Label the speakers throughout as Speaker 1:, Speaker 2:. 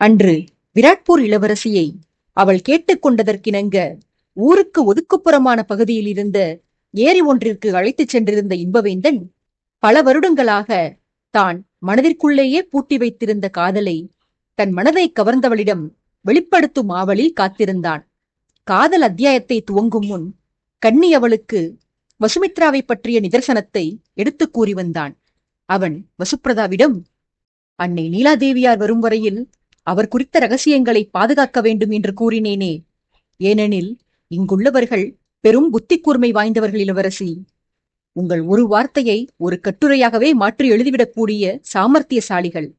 Speaker 1: அன்று விராட்பூர் இளவரசியை அவள் கேட்டுக்கொண்டதற்கிணங்க ஊருக்கு ஒதுக்குப்புறமான பகுதியில் இருந்த ஏரி ஒன்றிற்கு அழைத்துச் சென்றிருந்த இன்பவேந்தன் பல வருடங்களாக தான் மனதிற்குள்ளேயே பூட்டி வைத்திருந்த காதலை தன் மனதை கவர்ந்தவளிடம் வெளிப்படுத்தும் ஆவலில் காத்திருந்தான். காதல் அத்தியாயத்தை துவங்கும் முன் கன்னி அவளுக்கு வசுமித்ராவை பற்றிய நிதர்சனத்தை எடுத்துக் கூறி வந்தான். அவன் வசுப்பிரதாவிடம், அன்னை நீலாதேவியார் வரும் வரையில் அவர் குறித்த ரகசியங்களை பாதுகாக்க வேண்டும் என்று கூறினேனே. ஏனெனில் இங்குள்ளவர்கள் பெரும் புத்தி கூர்மை வாய்ந்தவர்கள் இளவரசி. உங்கள் ஒரு வார்த்தையை ஒரு கட்டுரையாகவே மாற்றி எழுதிவிடக்கூடிய சாமர்த்தியசாலிகள்.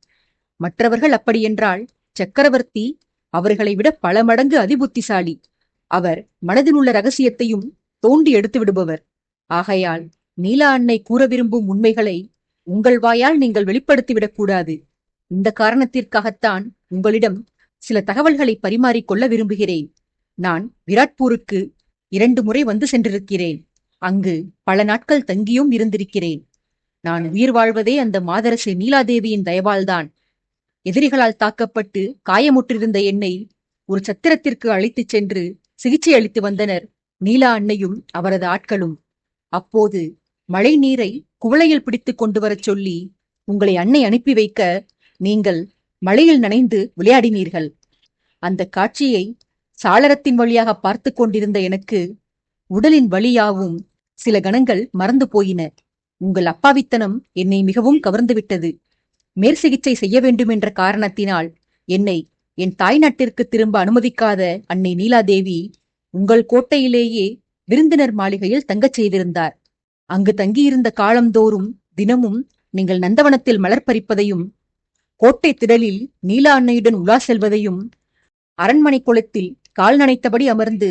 Speaker 1: மற்றவர்கள் அப்படியென்றால் சக்கரவர்த்தி அவர்களை விட பல மடங்கு அதிபுத்திசாலி. அவர் மனதில் உள்ள ரகசியத்தையும் தோண்டி எடுத்து விடுபவர். ஆகையால் நீலா அன்னை கூற விரும்பும் உண்மைகளை உங்கள் வாயால் நீங்கள் வெளிப்படுத்திவிடக் கூடாது. இந்த காரணத்திற்காகத்தான் உங்களிடம் சில தகவல்களை பரிமாறிக்கொள்ள விரும்புகிறேன். நான் விராட்பூருக்கு 2 முறை வந்து சென்றிருக்கிறேன். அங்கு பல நாட்கள் தங்கியும் இருந்திருக்கிறேன். நான் உயிர் வாழ்வதே அந்த மாதரசி நீலாதேவியின் தயவால்தான். எதிரிகளால் தாக்கப்பட்டு காயமுற்றிருந்த என்னை ஒரு சத்திரத்திற்கு அழைத்துச் சென்று சிகிச்சை அளித்து வந்தனர் நீலா அன்னையும் அவரது ஆட்களும். அப்போது மழை நீரை குவளையில் பிடித்துக் கொண்டு வரச் சொல்லி உங்களை அன்னை அனுப்பி வைக்க நீங்கள் மழையில் நனைந்து விளையாடினீர்கள். அந்த காட்சியை சாளரத்தின் வழியாக பார்த்து கொண்டிருந்த எனக்கு உடலின் வலியாவும் சில கணங்கள் மறந்து போயின. உங்கள் அப்பாவித்தனம் என்னை மிகவும் கவர்ந்துவிட்டது. மேற்சிகிச்சை செய்ய வேண்டும் என்ற காரணத்தினால் என்னை என் தாய் நாட்டிற்கு திரும்ப அனுமதிக்காத அன்னை நீலாதேவி உங்கள் கோட்டையிலேயே விருந்தினர் மாளிகையில் தங்கச் செய்திருந்தார். அங்கு தங்கியிருந்த காலந்தோறும் தினமும் நீங்கள் நந்தவனத்தில் மலர் பறிப்பதையும் கோட்டை திடலில் நீலா அன்னையுடன் உலா செல்வதையும் அரண்மனை குளத்தில் கால் நனைத்தபடி அமர்ந்து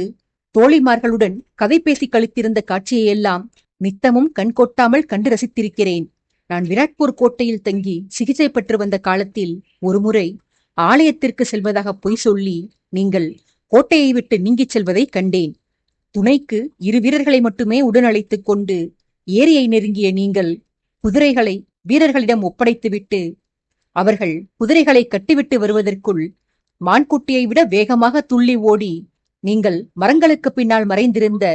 Speaker 1: தோழிமார்களுடன் கதை பேசி கழித்திருந்த காட்சியையெல்லாம் நித்தமும் கண் கொட்டாமல் கண்டு ரசித்திருக்கிறேன். நான் விராட்பூர் கோட்டையில் தங்கி சிகிச்சை பெற்று வந்த காலத்தில் ஒருமுறை ஆலயத்திற்கு செல்வதாக பொய் சொல்லி நீங்கள் கோட்டையை விட்டு நீங்கிச் செல்வதை கண்டேன். துணைக்கு 2 வீரர்களை மட்டுமே உடன் அழைத்துக் கொண்டு ஏரியை நெருங்கிய நீங்கள் குதிரைகளை வீரர்களிடம் ஒப்படைத்துவிட்டு அவர்கள் குதிரைகளை கட்டிவிட்டு வருவதற்குள் மான்குட்டியை விட வேகமாக துள்ளி ஓடி நீங்கள் மரங்களுக்கு பின்னால் மறைந்திருந்த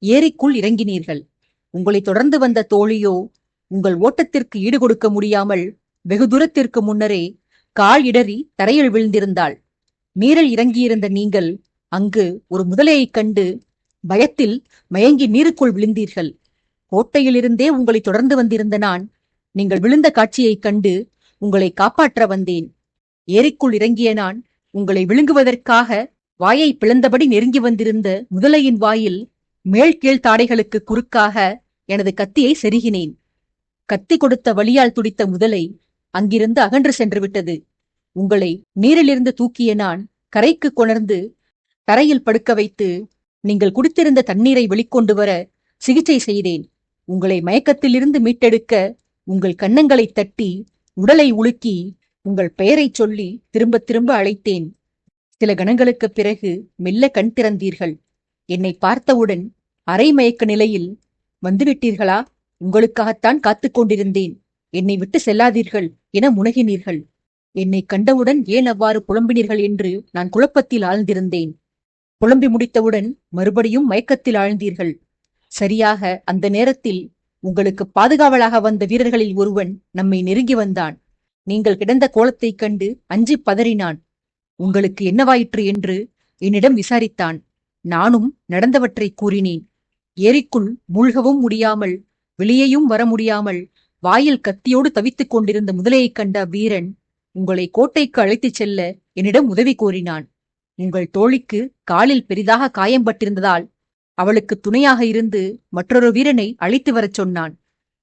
Speaker 1: ஏரிக்குள் இறங்கினீர்கள். உங்களை தொடர்ந்து வந்த தோழியோ உங்கள் ஓட்டத்திற்கு ஈடு கொடுக்க முடியாமல் வெகு தூரத்திற்கு முன்னரே கால் இடறி தரையில் விழுந்திருந்தாள். நீரில் இறங்கியிருந்த நீங்கள் அங்கு ஒரு முதலையைக் கண்டு பயத்தில் மயங்கி நீருக்குள் விழுந்தீர்கள். கோட்டையிலிருந்தே உங்களை தொடர்ந்து வந்திருந்த நான் நீங்கள் விழுந்த காட்சியைக் கண்டு உங்களை காப்பாற்ற வந்தேன். ஏரிக்குள் இறங்கிய நான் உங்களை விழுங்குவதற்காக வாயை பிளந்தபடி நெருங்கி வந்திருந்த முதலையின் வாயில் மேல் கீழ் தாடைகளுக்கு குறுக்காக எனது கத்தியை செருகினேன். கத்தி கொடுத்த வலியால் துடித்த முதலை அங்கிருந்து அகன்று சென்று விட்டது. உங்களை நீரிலிருந்து தூக்கிய நான் கரைக்கு கொணர்ந்து தரையில் படுக்க வைத்து நீங்கள் குடித்திருந்த தண்ணீரை வெளிக்கொண்டு வர சிகிச்சை செய்தேன். உங்களை மயக்கத்திலிருந்து மீட்டெடுக்க உங்கள் கன்னங்களை தட்டி உடலை உலுக்கி உங்கள் பெயரை சொல்லி திரும்ப திரும்ப அழைத்தேன். சில கணங்களுக்கு பிறகு மெல்ல கண் திறந்தீர்கள். என்னை பார்த்தவுடன் அரை மயக்க நிலையில் வந்துவிட்டீர்களா? உங்களுக்காகத்தான் காத்து கொண்டிருந்தேன். என்னை விட்டு செல்லாதீர்கள் என முனகினீர்கள். என்னை கண்டவுடன் ஏன் அவ்வாறு புலம்பினீர்கள் என்று நான் குழப்பத்தில் ஆழ்ந்திருந்தேன். புலம்பி முடித்தவுடன் மறுபடியும் மயக்கத்தில் ஆழ்ந்தீர்கள். சரியாக அந்த நேரத்தில் உங்களுக்கு பாதுகாவலாக வந்த வீரர்களில் ஒருவன் நம்மை நெருங்கி வந்தான். நீங்கள் கிடந்த கோலத்தைக் கண்டு அஞ்சி பதறினான். உங்களுக்கு என்னவாயிற்று என்று என்னிடம் விசாரித்தான். நானும் நடந்தவற்றை கூறினேன். ஏரிக்குள் மூழ்கவும் முடியாமல் வெளியேயும் வர முடியாமல் வாயில் கத்தியோடு தவித்துக் கொண்டிருந்த முதலையைக் கண்ட வீரன் உங்களை கோட்டைக்கு அழைத்துச் செல்ல என்னிடம் உதவி கோரினான். உங்கள் தோழிக்கு காலில் பெரிதாக காயம்பட்டிருந்ததால் அவளுக்கு துணையாக இருந்து மற்றொரு வீரனை அழைத்து வரச் சொன்னான்.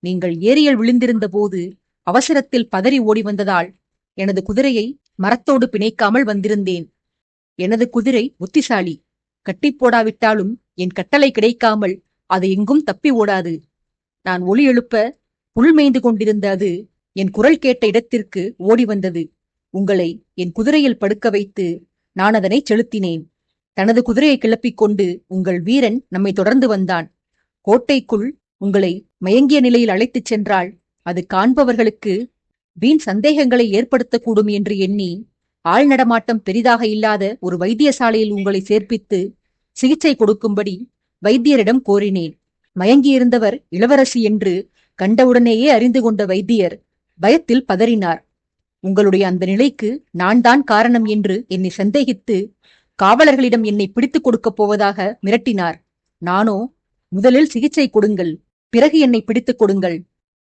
Speaker 1: நீங்கள் ஏரியில் விழுந்திருந்த போது அவசரத்தில் பதறி ஓடி வந்ததால் எனது குதிரையை மரத்தோடு பிணைக்காமல் வந்திருந்தேன். எனது குதிரை புத்திசாலி. கட்டி போடாவிட்டாலும் என் கட்டளை கிடைக்காமல் அது எங்கும் தப்பி ஓடாது. நான் ஒலி எழுப்ப புல் மேய்ந்து கொண்டிருந்த அது என் குரல் கேட்ட இடத்திற்கு ஓடி வந்தது. உங்களை என் குதிரையில் படுக்க வைத்து நான் அதனை செலுத்தினேன். தனது குதிரையை கிளப்பிக் கொண்டு உங்கள் வீரன் நம்மை தொடர்ந்து வந்தான். கோட்டைக்குள் உங்களை மயங்கிய நிலையில் அழைத்துச் சென்றால் அது காண்பவர்களுக்கு வீண் சந்தேகங்களை ஏற்படுத்தக்கூடும் என்று எண்ணி ஆள் நடமாட்டம் பெரிதாக இல்லாத ஒரு வைத்தியசாலையில் உங்களை சேர்ப்பித்து சிகிச்சை கொடுக்கும்படி வைத்தியரிடம் கோரினேன். மயங்கியிருந்தவர் இளவரசி என்று கண்டவுடனேயே அறிந்து கொண்ட வைத்தியர் பயத்தில் பதறினார். உங்களுடைய அந்த நிலைக்கு நான் தான் காரணம் என்று என்னை சந்தேகித்து காவலர்களிடம் என்னை பிடித்துக் கொடுக்கப் போவதாக மிரட்டினார். நானோ, முதலில் சிகிச்சை கொடுங்கள், பிறகு என்னை பிடித்துக் கொடுங்கள்.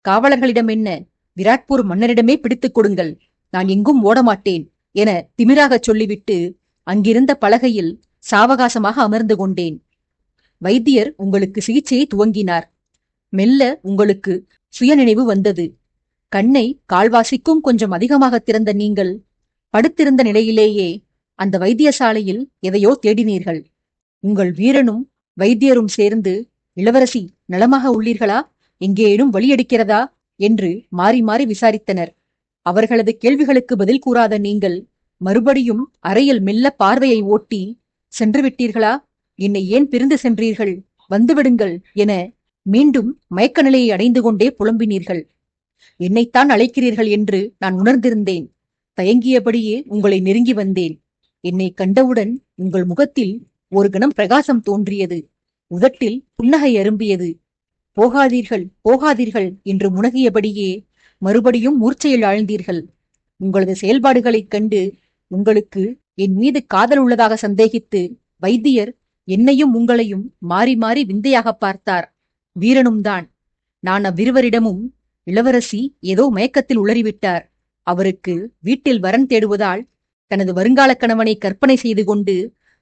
Speaker 1: காவலர்களிடம் என்ன, விராட்பூர் மன்னரிடமே பிடித்துக் கொடுங்கள், நான் எங்கும் ஓடமாட்டேன் என திமிராகச் சொல்லிவிட்டு அங்கிருந்த பலகையில் சாவகாசமாக அமர்ந்து கொண்டேன். வைத்தியர் உங்களுக்கு சிகிச்சையை துவங்கினார். மெல்ல உங்களுக்கு சுயநினைவு வந்தது. கண்ணை கால்வாசிக்கும் கொஞ்சம் அதிகமாக திறந்த நீங்கள் படுத்திருந்த நிலையிலேயே அந்த வைத்தியசாலையில் எதையோ தேடினீர்கள். உங்கள் வீரனும் வைத்தியரும் சேர்ந்து, இளவரசி நலமாக உள்ளீர்களா, எங்கேனும் வழியடிக்கிறதா என்று மாறி மாறி விசாரித்தனர். அவர்களது கேள்விகளுக்கு பதில் கூறாத நீங்கள் மறுபடியும் அறையில் மெல்ல பார்வையை ஓட்டி, சென்று விட்டீர்களா, என்னை ஏன் பிரிந்து சென்றீர்கள், வந்துவிடுங்கள் என மீண்டும் மயக்க நிலையை அடைந்து கொண்டே புலம்பினீர்கள். என்னைத்தான் அழைக்கிறீர்கள் என்று நான் உணர்ந்திருந்தேன். தயங்கியபடியே உங்களை நெருங்கி வந்தேன். என்னை கண்டவுடன் உங்கள் முகத்தில் ஒரு கணம் பிரகாசம் தோன்றியது. உதட்டில் புன்னகை அரும்பியது. போகாதீர்கள் போகாதீர்கள் என்று முனகியபடியே மறுபடியும் மூர்ச்சையில் ஆழ்ந்தீர்கள். உங்களது செயல்பாடுகளைக் கண்டு உங்களுக்கு என் மீது காதல் உள்ளதாக சந்தேகித்து வைத்தியர் என்னையும் உங்களையும் மாறி மாறி விந்தையாக பார்த்தார். வீரனும் தான். நான் அவ்விருவரிடமும், இளவரசி ஏதோ மயக்கத்தில் உளறிவிட்டார், அவருக்கு வீட்டில் வரன் தேடுவதால் தனது வருங்கால கணவனை கற்பனை செய்து கொண்டு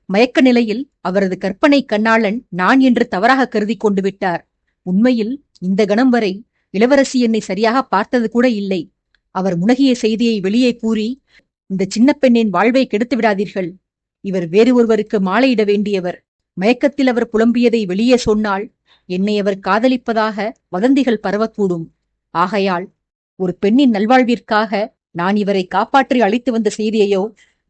Speaker 1: மயக்க நிலையில் அவரது கற்பனை கண்ணாளன் நான் என்று தவறாக கருதி கொண்டு விட்டார். உண்மையில் இந்த கணம் வரை இளவரசி என்னை சரியாக பார்த்தது கூட இல்லை. அவர் முனகிய செய்தியை வெளியே கூறி, இந்த சின்ன பெண்ணின் வாழ்வை கெடுத்து விடாதீர்கள், இவர் வேறு ஒருவருக்கு மாலையிட வேண்டியவர், மயக்கத்தில் அவர் புலம்பியதை வெளியே சொன்னால் என்னை அவர் காதலிப்பதாக வதந்திகள் பரவக்கூடும். ஆகையால் ஒரு பெண்ணின் நல்வாழ்விற்காக நான் இவரை காப்பாற்றி அழைத்து வந்த செய்தியையோ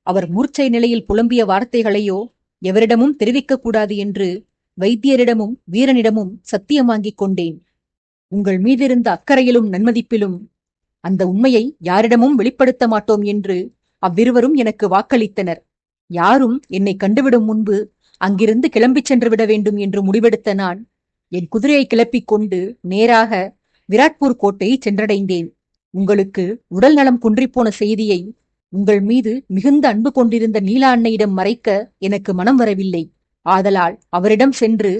Speaker 1: அவர் மூர்ச்சை நிலையில் புலம்பிய வார்த்தைகளையோ எவரிடமும் தெரிவிக்கக் கூடாது என்று வைத்தியரிடமும் வீரனிடமும் சத்தியம் வாங்கிக் கொண்டேன். உங்கள் மீதிருந்த அக்கறையிலும் நன்மதிப்பிலும் அந்த உண்மையை யாரிடமும் வெளிப்படுத்த மாட்டோம் என்று அவ்விருவரும் எனக்கு வாக்களித்தனர். யாரும் என்னை கண்டுவிடும் முன்பு அங்கிருந்து கிளம்பிச் சென்று விட வேண்டும் என்று முடிவெடுத்த நான் என் குதிரையை கிளப்பிக் கொண்டு நேராக விராட்பூர் கோட்டையை சென்றடைந்தேன். உங்களுக்கு உடல் நலம் குன்றிப்போன செய்தியை உங்கள் மீது மிகுந்த அன்பு கொண்டிருந்த நீலா அன்னையிடம் மறைக்க எனக்கு மனம் வரவில்லை. ஆதலால் அவரிடம் சென்று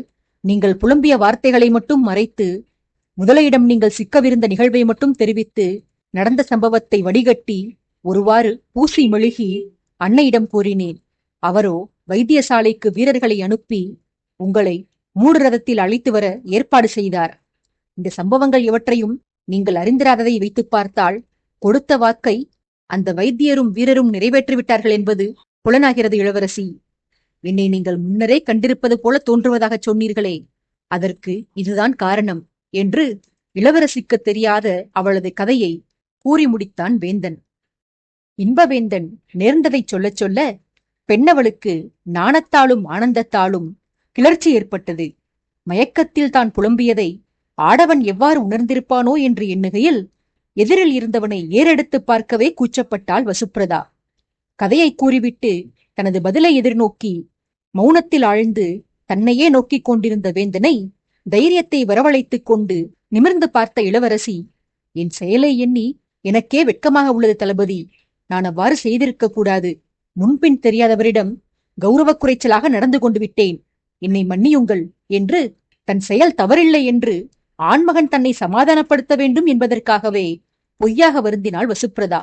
Speaker 1: நீங்கள் புலம்பிய வார்த்தைகளை மட்டும் மறைத்து, முதலையிடம் நீங்கள் சிக்கவிருந்த நிகழ்வை மட்டும் தெரிவித்து, நடந்த சம்பவத்தை வடிகட்டி ஒருவாறு பூசி மெழுகி அன்னையிடம் கூறினேன். அவரோ வைத்தியசாலைக்கு வீரர்களை அனுப்பி உங்களை மூடு ரதத்தில் அழைத்து வர ஏற்பாடு செய்தார். இந்த சம்பவங்கள் எவற்றையும் நீங்கள் அறிந்திராததை வைத்து பார்த்தால் கொடுத்த வாக்கை அந்த வைத்தியரும் வீரரும் நிறைவேற்றிவிட்டார்கள் என்பது புலனாகிறது. இளவரசி, என்னை நீங்கள் முன்னரே கண்டிருப்பது போல தோன்றுவதாக சொன்னீர்களே, அதற்கு இதுதான் காரணம் என்று இளவரசிக்கு தெரியாத அவளது கதையை கூறி முடித்தான் வேந்தன். இன்பவேந்தன் நேர்ந்ததை சொல்லச் சொல்ல பெண்ணவளுக்கு நாணத்தாலும் ஆனந்தத்தாலும் கிளர்ச்சி ஏற்பட்டது. மயக்கத்தில் தான் புலம்பியதை ஆடவன் எவ்வாறு உணர்ந்திருப்பானோ என்று எண்ணுகையில் எதிரில் இருந்தவனை ஏறெடுத்து பார்க்கவே கூச்சப்பட்டாள் வசுப்பிரதா. கதையை கூறிவிட்டு தனது பதிலை எதிர்நோக்கி மௌனத்தில் ஆழ்ந்து தன்னையே நோக்கிக் கொண்டிருந்த வேந்தனை தைரியத்தை வரவழைத்துக் கொண்டு நிமிர்ந்து பார்த்த இளவரசி, என் செயலை எண்ணி எனக்கே வெட்கமாக உள்ளது தளபதி. நான் அவ்வாறு செய்திருக்க கூடாது. முன்பின் தெரியாதவரிடம் கௌரவ குறைச்சலாக நடந்து கொண்டு விட்டேன். என்னை மன்னியுங்கள் என்று தன் செயல் தவறில்லை என்று ஆண்மகன் தன்னை சமாதானப்படுத்த வேண்டும் என்பதற்காகவே பொய்யாக வருந்தினாள் வசுப்பிரதா.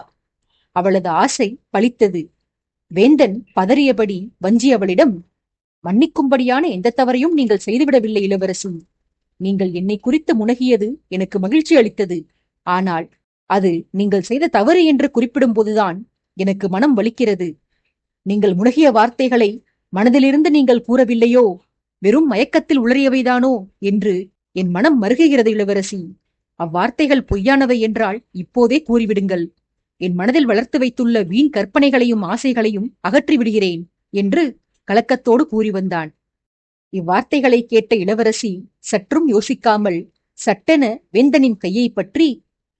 Speaker 1: அவளது ஆசை பலித்தது. வேந்தன் பதறியபடி வஞ்சி அவளிடம், மன்னிக்கும்படியான எந்த தவறையும் நீங்கள் செய்துவிடவில்லை இளவரசி. நீங்கள் என்னை குறித்து முனகியது எனக்கு மகிழ்ச்சி அளித்தது. ஆனால் அது நீங்கள் செய்த தவறு என்று குறிப்பிடும் போதுதான் எனக்கு மனம் வலிக்கிறது. நீங்கள் முனகிய வார்த்தைகளை மனதிலிருந்து நீங்கள் கூறவில்லையோ, வெறும் மயக்கத்தில் உளறியவைதானோ என்று என் மனம் மருகுகிறது இளவரசி. அவ்வார்த்தைகள் பொய்யானவை என்றால் இப்போதே கூறிவிடுங்கள். என் மனதில் வளர்த்து வைத்துள்ள வீண் கற்பனைகளையும் ஆசைகளையும் அகற்றி விடுகிறேன் என்று கலக்கத்தோடு கூறி வந்தான். இவ்வார்த்தைகளை கேட்ட இளவரசி சற்றும் யோசிக்காமல் சட்டென வேந்தனின் கையை பற்றி,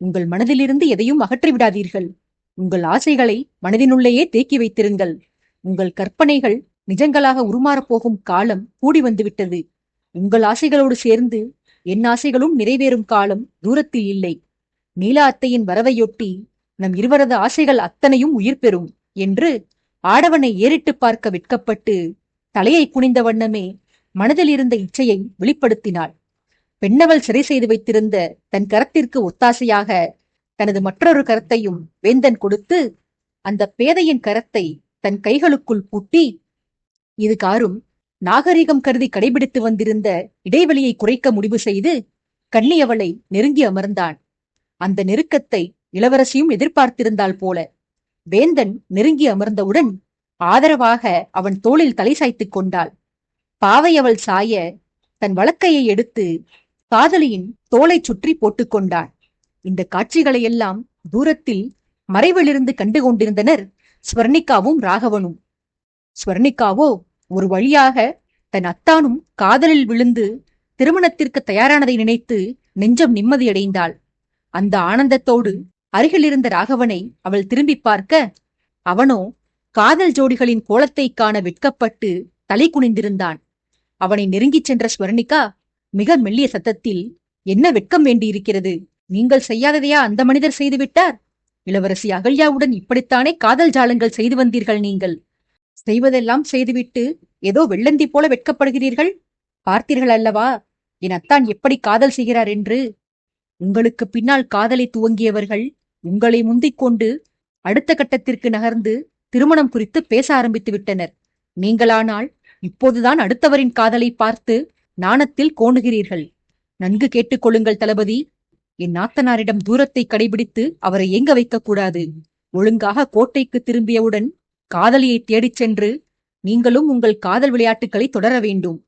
Speaker 1: உங்கள் மனதிலிருந்து எதையும் அகற்றிவிடாதீர்கள். உங்கள் ஆசைகளை மனதினுள்ளேயே தேக்கி வைத்திருங்கள். உங்கள் கற்பனைகள் நிஜங்களாக உருமாறப் போகும் காலம் கூடி வந்துவிட்டது. உங்கள் ஆசைகளோடு சேர்ந்து என் ஆசைகளும் நிறைவேறும் காலம் தூரத்தில் இல்லை. நீலா அத்தையின் வரவையொட்டி நம் இருவரது ஆசைகள் அத்தனையும் உயிர் பெறும் என்று ஆடவனை ஏறிட்டு பார்க்க வெட்கப்பட்டு தலையை குனிந்த வண்ணமே மனதில் இருந்த இச்சையை வெளிப்படுத்தினாள். பெண்ணவள் சிறை செய்து வைத்திருந்த தன் கரத்திற்கு ஒத்தாசையாக தனது மற்றொரு கரத்தையும் வேந்தன் கொடுத்து அந்த பேதையின் கரத்தை தன் கைகளுக்குள் பூட்டி, இது காரும் நாகரிகம் கருதி கடைபிடித்து வந்திருந்த இடைவெளியை குறைக்க முடிவு செய்து கண்ணியவளை நெருங்கி அமர்ந்தான். அந்த நெருக்கத்தை இளவரசியும் எதிர்பார்த்திருந்தாள் போல. வேந்தன் நெருங்கி அமர்ந்தவுடன் ஆதரவாக அவன் தோளில் தலை சாய்த்துக் கொண்டாள். பாவையவள் சாய தன் வலக்கையை எடுத்து காதலியின் தோளை சுற்றி போட்டுக்கொண்டான். இந்த காட்சிகளையெல்லாம் தூரத்தில் மறைவிலிருந்து கண்டு கொண்டிருந்தனர் ஸ்வர்ணிகாவும் ராகவனும். ஸ்வர்ணிகாவோ ஒரு வழியாக தன் அத்தானும் காதலில் விழுந்து திருமணத்திற்கு தயாரானதை நினைத்து நெஞ்சம் நிம்மதியடைந்தாள். அந்த ஆனந்தத்தோடு அருகிலிருந்த ராகவனை அவள் திரும்பி பார்க்க, அவனோ காதல் ஜோடிகளின் கோலத்தை காண வெட்கப்பட்டு தலை குனிந்திருந்தான். அவனை நெருங்கிச் சென்ற ஸ்வர்ணிகா மிக மெல்லிய சத்தத்தில், என்ன வெட்கம் வேண்டியிருக்கிறது? நீங்கள் செய்யாததையா அந்த மனிதர் செய்துவிட்டார்? இளவரசி அகல்யாவுடன் இப்படித்தானே காதல் ஜாலங்கள் செய்து வந்தீர்கள்? நீங்கள் செய்வதெல்லாம் செய்துவிட்டு ஏதோ வெள்ளந்தி போல வெட்கப்படுகிறீர்கள். பார்த்தீர்கள் அல்லவா என் அத்தான் எப்படி காதல் செய்கிறார் என்று? உங்களுக்கு பின்னால் காதலை துவங்கியவர்கள் உங்களை முந்திக் கொண்டு அடுத்த கட்டத்திற்கு நகர்ந்து திருமணம் குறித்து பேச ஆரம்பித்து விட்டனர். நீங்களானால் இப்போதுதான் அடுத்தவரின் காதலை பார்த்து நாணத்தில் கோணுகிறீர்கள். நன்கு கேட்டுக்கொள்ளுங்கள் தளபதி. என் நாத்தனாரிடம் தூரத்தை கடைபிடித்து அவரை ஏங்க வைக்கக்கூடாது. ஒழுங்காக கோட்டைக்கு திரும்பியவுடன் காதலியை தேடிச் சென்று நீங்களும் உங்கள் காதல் விளையாட்டுகளை தொடர வேண்டும்.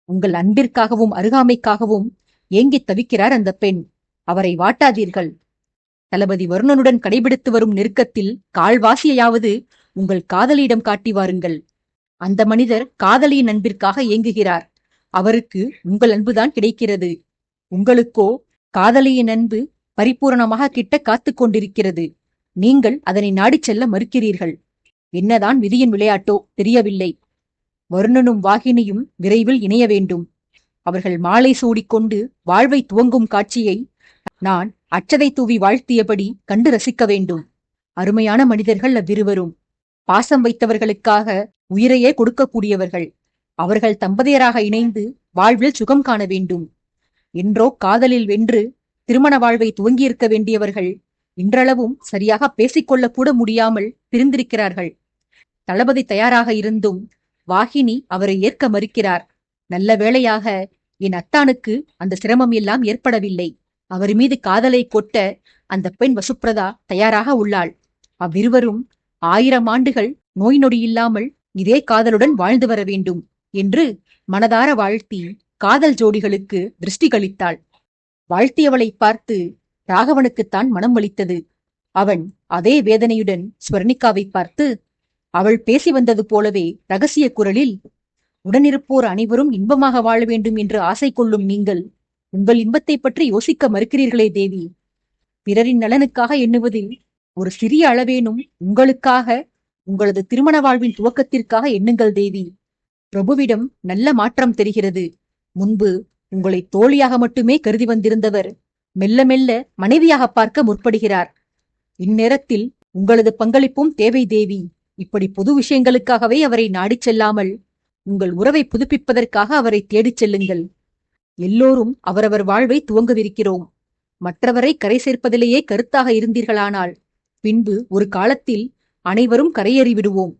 Speaker 1: உங்கள் அன்பிற்காகவும் அருகாமைக்காகவும் ஏங்கித் தவிக்கிறார் அந்த பெண். அவரை வாட்டாதீர்கள். தளபதி வருணனுடன் கடைபிடித்து வரும் நெருக்கத்தில் கால்வாசியையாவது உங்கள் காதலியிடம் காட்டி வாருங்கள். அந்த மனிதர் காதலியின் அன்பிற்காக ஏங்குகிறார். அவருக்கு உங்கள் அன்புதான் கிடைக்கிறது. உங்களுக்கோ காதலியின் அன்பு பரிபூரணமாக கிட்ட காத்துக் கொண்டிருக்கிறது. நீங்கள் அதனை நாடிச் செல்ல மறுக்கிறீர்கள். என்னதான் விதியின் விளையாட்டோ தெரியவில்லை. வருணனும் வாகினியும் விரைவில் இணைய வேண்டும். அவர்கள் மாலை சூடிக்கொண்டு வாழ்வை துவங்கும் காட்சியை நான் அச்சதை தூவி வாழ்த்தியபடி கண்டு ரசிக்க வேண்டும். அருமையான மனிதர்கள் அவ்விருவரும். பாசம் வைத்தவர்களுக்காக உயிரையே கொடுக்கக்கூடியவர்கள். அவர்கள் தம்பதியராக இணைந்து வாழ்வில் சுகம் காண வேண்டும். என்றோ காதலில் வென்று திருமண வாழ்வை துவங்கியிருக்க வேண்டியவர்கள் இன்றளவும் சரியாக பேசிக்கொள்ளக்கூட முடியாமல் பிரிந்திருக்கிறார்கள். தளபதி தயாராக இருந்தும் வாகினி அவரை ஏற்க மறுக்கிறார். நல்ல வேளையாக என் அத்தானுக்கு அந்த சிரமம் எல்லாம் ஏற்படவில்லை. அவர் மீது காதலை கொட்ட அந்த பெண் வசுப்ரதா தயாராக உள்ளாள். அவ்விருவரும் 1000 ஆண்டுகள் நோய் நொடி இல்லாமல் இதே காதலுடன் வாழ்ந்து வர வேண்டும் என்று மனதார வாழ்த்தி காதல் ஜோடிகளுக்கு திருஷ்டிகளித்தாள். வாழ்த்தியவளை பார்த்து ராகவனுக்குத்தான் மனம் வலித்தது. அவன் அதே வேதனையுடன் ஸ்வர்ணிகாவை பார்த்து, அவள் பேசி வந்தது போலவே ரகசிய குரலில், உடனிருப்போர் அனைவரும் இன்பமாக வாழ வேண்டும் என்று ஆசை கொள்ளும் நீங்கள் உங்கள் இன்பத்தை பற்றி யோசிக்க மறுக்கிறீர்களே தேவி. பிறரின் நலனுக்காக எண்ணுவதில் ஒரு சிறிய அளவேனும் உங்களுக்காக, உங்களது திருமண வாழ்வின் துவக்கத்திற்காக எண்ணுங்கள் தேவி. பிரபுவிடம் நல்ல மாற்றம் தெரிகிறது. முன்பு உங்களை தோழியாக மட்டுமே கருதி வந்திருந்தவர் மெல்ல மெல்ல மனைவியாக பார்க்க முற்படுகிறார். இந்நேரத்தில் உங்களது பங்களிப்பும் தேவை தேவி. இப்படி பொது விஷயங்களுக்காகவே அவரை நாடிச் செல்லாமல் உங்கள் உறவை புதுப்பிப்பதற்காக அவரை தேடிச் செல்லுங்கள். எல்லோரும் அவரவர் வாழ்வை துவங்கவிருக்கிறோம். மற்றவரை கரை சேர்ப்பதிலேயே கருத்தாக இருந்தீர்களானால் பின்பு ஒரு காலத்தில் அனைவரும் கரையேறி விடுவோம்.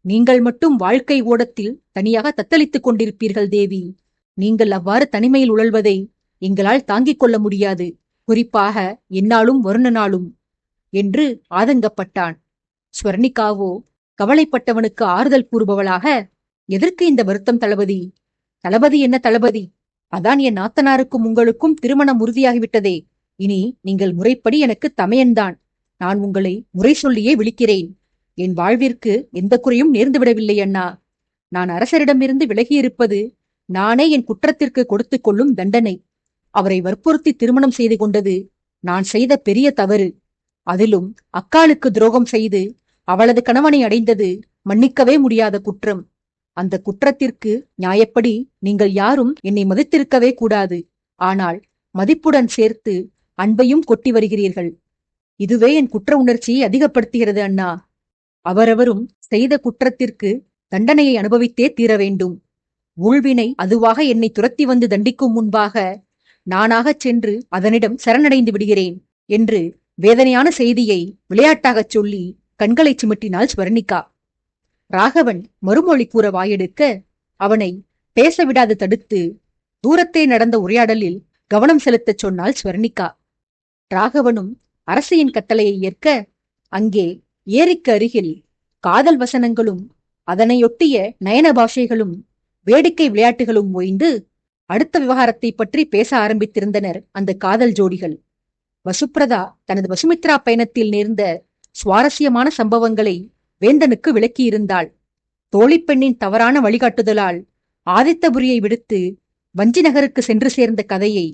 Speaker 1: நீங்கள் மட்டும் வாழ்க்கை ஓடத்தில் தனியாக தத்தளித்துக் கொண்டிருப்பீர்கள் தேவி. நீங்கள் அவ்வாறு தனிமையில் உழல்வதை எங்களால் தாங்கிக் கொள்ள முடியாது. குறிப்பாக என்னாலும் வருணனாலும் என்று ஆதங்கப்பட்டான். ஸ்வர்ணிகாவோ கவலைப்பட்டவனுக்கு ஆறுதல் கூறுபவளாக, எதற்கு இந்த வருத்தம் தளபதி? தளபதி என்ன தளபதி? அதான் என் நாத்தனாருக்கும் உங்களுக்கும் திருமணம் உறுதியாகிவிட்டதே. இனி நீங்கள் முறைப்படி எனக்கு தமையன்தான். நான் உங்களை முறை சொல்லியே விழிக்கிறேன். என் வாழ்விற்கு எந்த குறையும் நேர்ந்து விடவில்லை அண்ணா. நான் அரசரிடமிருந்து விலகியிருப்பது நானே என் குற்றத்திற்கு கொடுத்து கொள்ளும் தண்டனை. அவரை வற்புறுத்தி திருமணம் செய்து கொண்டது நான் செய்த பெரிய தவறு. அதிலும் அக்காளுக்கு துரோகம் செய்து அவளது கணவனை அடைந்தது மன்னிக்கவே முடியாத குற்றம். அந்த குற்றத்திற்கு நியாயப்படி நீங்கள் யாரும் என்னை மதித்திருக்கவே கூடாது. ஆனால் மதிப்புடன் சேர்த்து அன்பையும் கொட்டி வருகிறீர்கள். இதுவே என் குற்ற உணர்ச்சியை அதிகப்படுத்துகிறது அண்ணா. அவரவரும் செய்த குற்றத்திற்கு தண்டனையை அனுபவித்தே தீர வேண்டும். ஊழ்வினை அதுவாக என்னை துரத்தி வந்து தண்டிக்கும் முன்பாக நானாகச் சென்று அதனிடம் சரணடைந்து விடுகிறேன் என்று வேதனையான செய்தியை விளையாட்டாகச் சொல்லி கண்களை சிமிட்டினாள் ஸ்வர்ணிகா. ராகவன் மறுமொழி கூற வாயெடுக்க அவனை பேச விடாது தடுத்து தூரத்தே நடந்த உரையாடலில் கவனம் செலுத்தச் சொன்னாள் ஸ்வர்ணிகா. ராகவனும் அரசியின் கட்டளையை ஏற்க அங்கே ஏரிக்கு அருகில் காதல் வசனங்களும் அதனையொட்டிய நயன பாஷைகளும் வேடிக்கை விளையாட்டுகளும் ஓய்ந்து அடுத்த விவகாரத்தை பற்றி பேச ஆரம்பித்திருந்தனர் அந்த காதல் ஜோடிகள். வசுப்ரதா தனது வசுமித்ரா பயணத்தில் நேர்ந்த சுவாரஸ்யமான சம்பவங்களை வேந்தனுக்கு விளக்கியிருந்தாள். தோழிப்பெண்ணின் தவறான வழிகாட்டுதலால் ஆதித்தபுரியை விடுத்து வஞ்சி நகருக்கு சென்று சேர்ந்த கதையை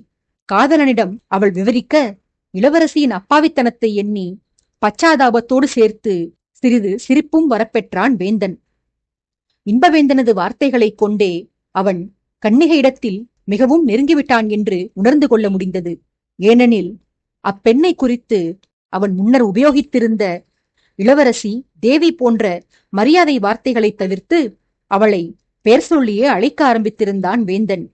Speaker 1: காதலனிடம் அவள் விவரிக்க இளவரசியின் அப்பாவித்தனத்தை எண்ணி பச்சாதாபத்தோடு சேர்த்து சிறிது சிரிப்பும் வரப்பெற்றான் வேந்தன். இன்பவேந்தனது வார்த்தைகளைக் கொண்டே அவன் கன்னிகையிடத்தில் மிகவும் நெருங்கிவிட்டான் என்று உணர்ந்து கொள்ள முடிந்தது. ஏனெனில் அப்பெண்ணை குறித்து அவன் முன்னர் உபயோகித்திருந்த இளவரசி, தேவி போன்ற மரியாதை வார்த்தைகளை தவிர்த்து அவளை பெயர் சொல்லியே அழைக்க ஆரம்பித்திருந்தான் வேந்தன்.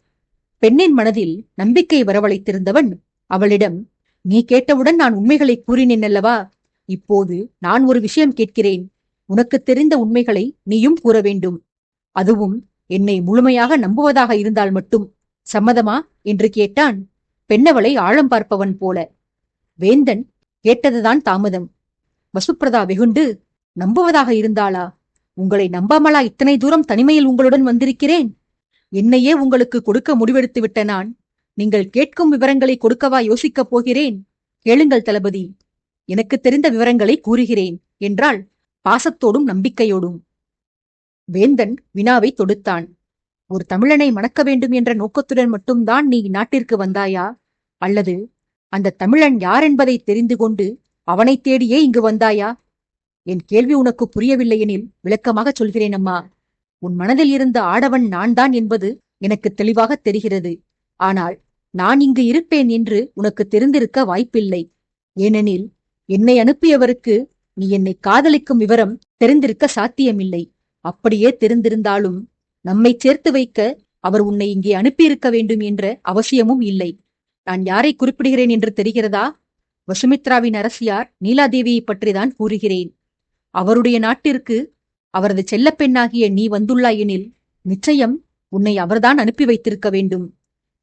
Speaker 1: பெண்ணின் மனதில் நம்பிக்கை வரவழைத்திருந்தவன் அவளிடம், நீ கேட்டவுடன் நான் உண்மைகளை கூறினேன் அல்லவா? இப்போது நான் ஒரு விஷயம் கேட்கிறேன். உனக்கு தெரிந்த உண்மைகளை நீயும் கூற வேண்டும். அதுவும் என்னை முழுமையாக நம்புவதாக இருந்தால் மட்டும். சம்மதமா என்று கேட்டான் பெண்ணவளை ஆழம் பார்ப்பவன் போல. வேந்தன் கேட்டதுதான் தாமதம். வசுப்ரதா வெகுண்டு, நம்புவதாக இருந்தாளா? உங்களை நம்பாமலா இத்தனை தூரம் தனிமையில் உங்களுடன் வந்திருக்கிறேன்? என்னையே உங்களுக்கு கொடுக்க முடிவெடுத்து விட்ட நான் நீங்கள் கேட்கும் விவரங்களை கொடுக்கவா யோசிக்கப் போகிறேன்? கேளுங்கள் தளபதி, எனக்கு தெரிந்த விவரங்களை கூறுகிறேன் என்றாள் பாசத்தோடும் நம்பிக்கையோடும். வேந்தன் வினாவை தொடுத்தான். ஒரு தமிழனை மணக்க வேண்டும் என்ற நோக்கத்துடன் மட்டும்தான் நீ நாட்டிற்கு வந்தாயா? அல்லது அந்த தமிழன் யார் என்பதை தெரிந்து கொண்டு அவனை தேடியே இங்கு வந்தாயா? என் கேள்வி உனக்கு புரியவில்லை எனில் விளக்கமாக சொல்கிறேன் அம்மா. உன் மனதில் இருந்த ஆடவன் நான் தான் என்பது எனக்கு தெளிவாக தெரிகிறது. ஆனால் நான் இங்கு இருப்பேன் என்று உனக்கு தெரிந்திருக்க வாய்ப்பில்லை. ஏனெனில் என்னை அனுப்பியவருக்கு நீ என்னை காதலிக்கும் விவரம் தெரிந்திருக்க சாத்தியமில்லை. அப்படியே தெரிந்திருந்தாலும் நம்மை சேர்த்து வைக்க அவர் உன்னை இங்கே அனுப்பியிருக்க வேண்டும் என்ற அவசியமும் இல்லை. நான் யாரை குறிப்பிடுகிறேன் என்று தெரிகிறதா? வசுமித்ராவின் அரசியார் நீலாதேவியை பற்றிதான் கூறுகிறேன். அவருடைய நாட்டிற்கு அவரது செல்லப்பெண்ணாகிய நீ வந்துள்ளாயெனில் நிச்சயம் உன்னை அவர்தான் அனுப்பி வைத்திருக்க வேண்டும்.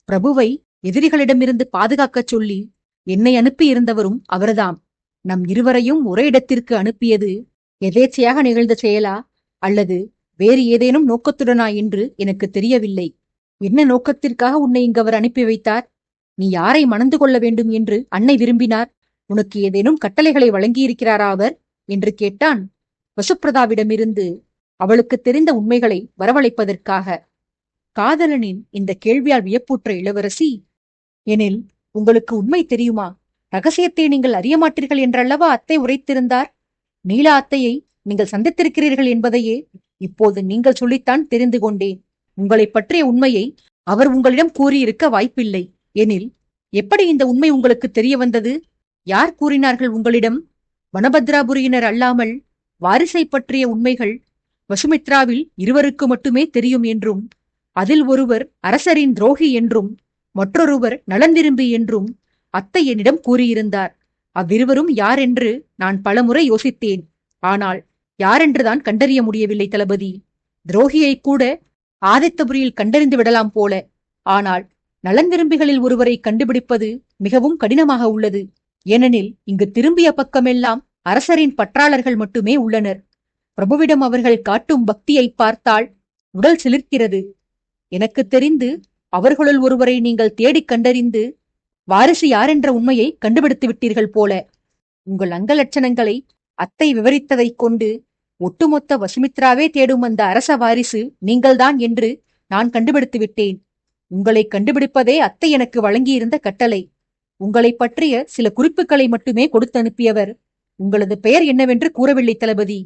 Speaker 1: பிரபுவை எதிரிகளிடமிருந்து பாதுகாக்கச் சொல்லி என்னை அனுப்பியிருந்தவரும் அவர்தாம். நம் இருவரையும் ஒரே இடத்திற்கு அனுப்பியது எதேச்சையாக நிகழ்ந்த செயலா அல்லது வேறு ஏதேனும் நோக்கத்துடனா என்று எனக்கு தெரியவில்லை. என்ன நோக்கத்திற்காக உன்னை இங்கு அவர் அனுப்பி வைத்தார்? நீ யாரை மணந்து கொள்ள வேண்டும் என்று அன்னை விரும்பினார்? உனக்கு ஏதேனும் கட்டளைகளை வழங்கியிருக்கிறாரா அவர் என்று கேட்டான் வசுப்ரதாவிடமிருந்து அவளுக்கு தெரிந்த உண்மைகளை வரவழைப்பதற்காக. காதலனின் இந்த கேள்வியால் வியப்புற்ற இளவரசி, எனில் உங்களுக்கு உண்மை தெரியுமா? ரகசியத்தை நீங்கள் அறிய மாட்டீர்கள் என்றல்லவா அத்தை உரைத்திருந்தார். நீலா அத்தையை நீங்கள் சந்தித்திருக்கிறீர்கள் என்பதையே இப்போது நீங்கள் சொல்லித்தான் தெரிந்து கொண்டேன். உங்களை பற்றிய உண்மையை அவர் உங்களிடம் கூறியிருக்க வாய்ப்பில்லை. எனில் எப்படி இந்த உண்மை உங்களுக்கு தெரிய வந்தது? யார் கூறினார்கள் உங்களிடம்? வனபத்ராபுரியினர் அல்லாமல் வாரிசை பற்றிய உண்மைகள் வசுமித்ராவில் இருவருக்கு மட்டுமே தெரியும் என்றும், அதில் ஒருவர் அரசரின் துரோகி என்றும் மற்றொருவர் நலன் விரும்பி என்றும் அத்தை என்னிடம் கூறியிருந்தார். அவ்விருவரும் யார் என்று நான் பலமுறை யோசித்தேன். ஆனால் யாரென்றுதான் கண்டறிய முடியவில்லை தளபதி. துரோகியை கூட ஆதித்தபுரியில் கண்டறிந்து விடலாம் போல. ஆனால் நலன் விரும்பிகளில் ஒருவரை கண்டுபிடிப்பது மிகவும் கடினமாக உள்ளது. ஏனெனில் இங்கு திரும்பிய பக்கமெல்லாம் அரசரின் பற்றாளர்கள் மட்டுமே உள்ளனர். பிரபுவிடம் அவர்கள் காட்டும் பக்தியை பார்த்தால் உடல் சிலிர்க்கிறது. எனக்கு தெரிந்து அவர்களுள் ஒருவரை நீங்கள் தேடிக் கண்டறிந்து வாரிசு யாரென்ற உண்மையை கண்டுபிடித்து விட்டீர்கள் போல. உங்கள் அங்கலட்சணங்களை அத்தை விவரித்ததைக் கொண்டு ஒட்டுமொத்த வசுமித்ராவே தேடும் அந்த அரச வாரிசு நீங்கள்தான் என்று நான் கண்டுபிடித்து விட்டேன். உங்களை கண்டுபிடிப்பதே அத்தை எனக்கு வழங்கியிருந்த கட்டளை. உங்களை பற்றிய சில குறிப்புகளை மட்டுமே கொடுத்து அனுப்பியவர் உங்களது பெயர் என்னவென்று கூறவில்லை தளபதி.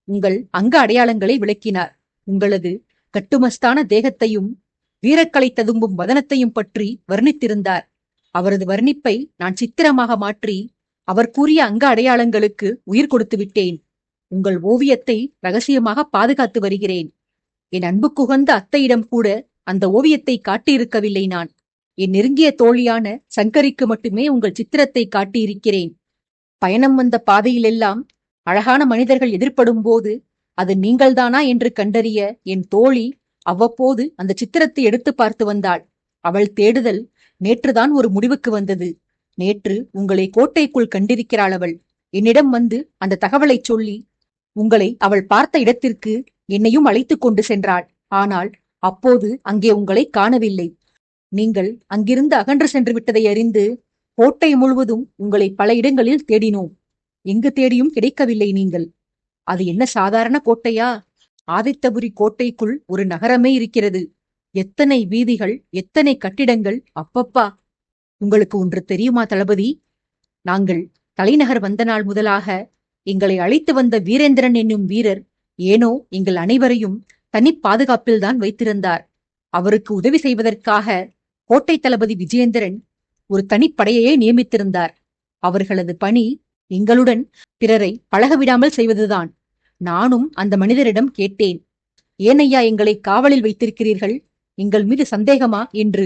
Speaker 1: உங்கள் அங்க அடையாளங்களை விளக்கினார். உங்களது கட்டுமஸ்தான தேகத்தையும் வீரக்கலை ததும்பும் வதனத்தையும் பற்றி வர்ணித்திருந்தார். அவரது வர்ணிப்பை நான் சித்திரமாக மாற்றி அவர் கூறிய அங்க அடையாளங்களுக்கு உயிர் கொடுத்து விட்டேன். உங்கள் ஓவியத்தை ரகசியமாக பாதுகாத்து வருகிறேன். என் அன்புக்குகந்த அத்தையிடம் கூட அந்த ஓவியத்தை காட்டியிருக்கவில்லை. நான் என் நெருங்கிய தோழியான சங்கரிக்கு மட்டுமே உங்கள் சித்திரத்தை காட்டியிருக்கிறேன். பயணம் வந்த பாதையிலெல்லாம் அழகான மனிதர்கள் எதிர்ப்படும் போது அது நீங்கள்தானா என்று கண்டறிய என் தோழி அவ்வப்போது அந்த சித்திரத்தை எடுத்து பார்த்து வந்தாள். அவள் தேடுதல் நேற்றுதான் ஒரு முடிவுக்கு வந்தது. நேற்று உங்களை கோட்டைக்குள் கண்டிருக்கிறாள் அவள். என்னிடம் வந்து அந்த தகவலை சொல்லி உங்களை அவள் பார்த்த இடத்திற்கு என்னையும் அழைத்து கொண்டு சென்றாள். ஆனால் அப்போது அங்கே உங்களை காணவில்லை. நீங்கள் அங்கிருந்து அகன்று சென்று விட்டதை அறிந்து கோட்டை முழுவதும் உங்களை பல இடங்களில் தேடினோம். எங்கு தேடியும் கிடைக்கவில்லை. நீங்கள் அது என்ன சாதாரண கோட்டையா? ஆதித்தபுரி கோட்டைக்குள் ஒரு நகரமே இருக்கிறது. எத்தனை வீதிகள், எத்தனை கட்டிடங்கள்! அப்பப்பா! உங்களுக்கு ஒன்று தெரியுமா தளபதி? நாங்கள் தலைநகர் வந்த நாள் முதலாக எங்களை அழைத்து வந்த வீரேந்திரன் என்னும் வீரர் ஏனோ எங்கள் அனைவரையும் தனி பாதுகாப்பில்தான் வைத்திருந்தார். அவருக்கு உதவி செய்வதற்காக கோட்டை தளபதி விஜயேந்திரன் ஒரு தனிப்படையையே நியமித்திருந்தார். அவர்களது பணி எங்களுடன் பிறரை பழகவிடாமல் செய்வதுதான். நானும் அந்த மனிதரிடம் கேட்டேன், ஏனையா எங்களை காவலில் வைத்திருக்கிறீர்கள்? எங்கள் மீது சந்தேகமா என்று.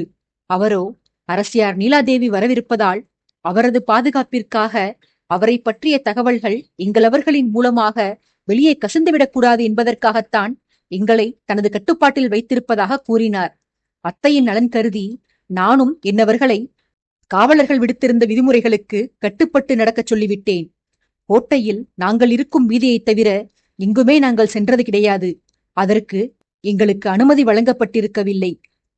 Speaker 1: அவரோ, அரசியார் நீலாதேவி வரவிருப்பதால் அவரது பாதுகாப்பிற்காக அவரை பற்றிய தகவல்கள் எங்களவர்களின் மூலமாக வெளியே கசிந்துவிடக்கூடாது என்பதற்காகத்தான் எங்களை தனது கட்டுப்பாட்டில் வைத்திருப்பதாக கூறினார். அத்தையின் நலன் கருதி நானும் என்னவர்களை காவலர்கள் விடுத்திருந்த விதிமுறைகளுக்கு கட்டுப்பட்டு நடக்கச் சொல்லிவிட்டேன். கோட்டையில் நாங்கள் இருக்கும் வீதியைத் தவிர எங்குமே நாங்கள் சென்றது கிடையாது. அதற்கு எங்களுக்கு அனுமதி வழங்கப்பட்டிருக்கவில்லை.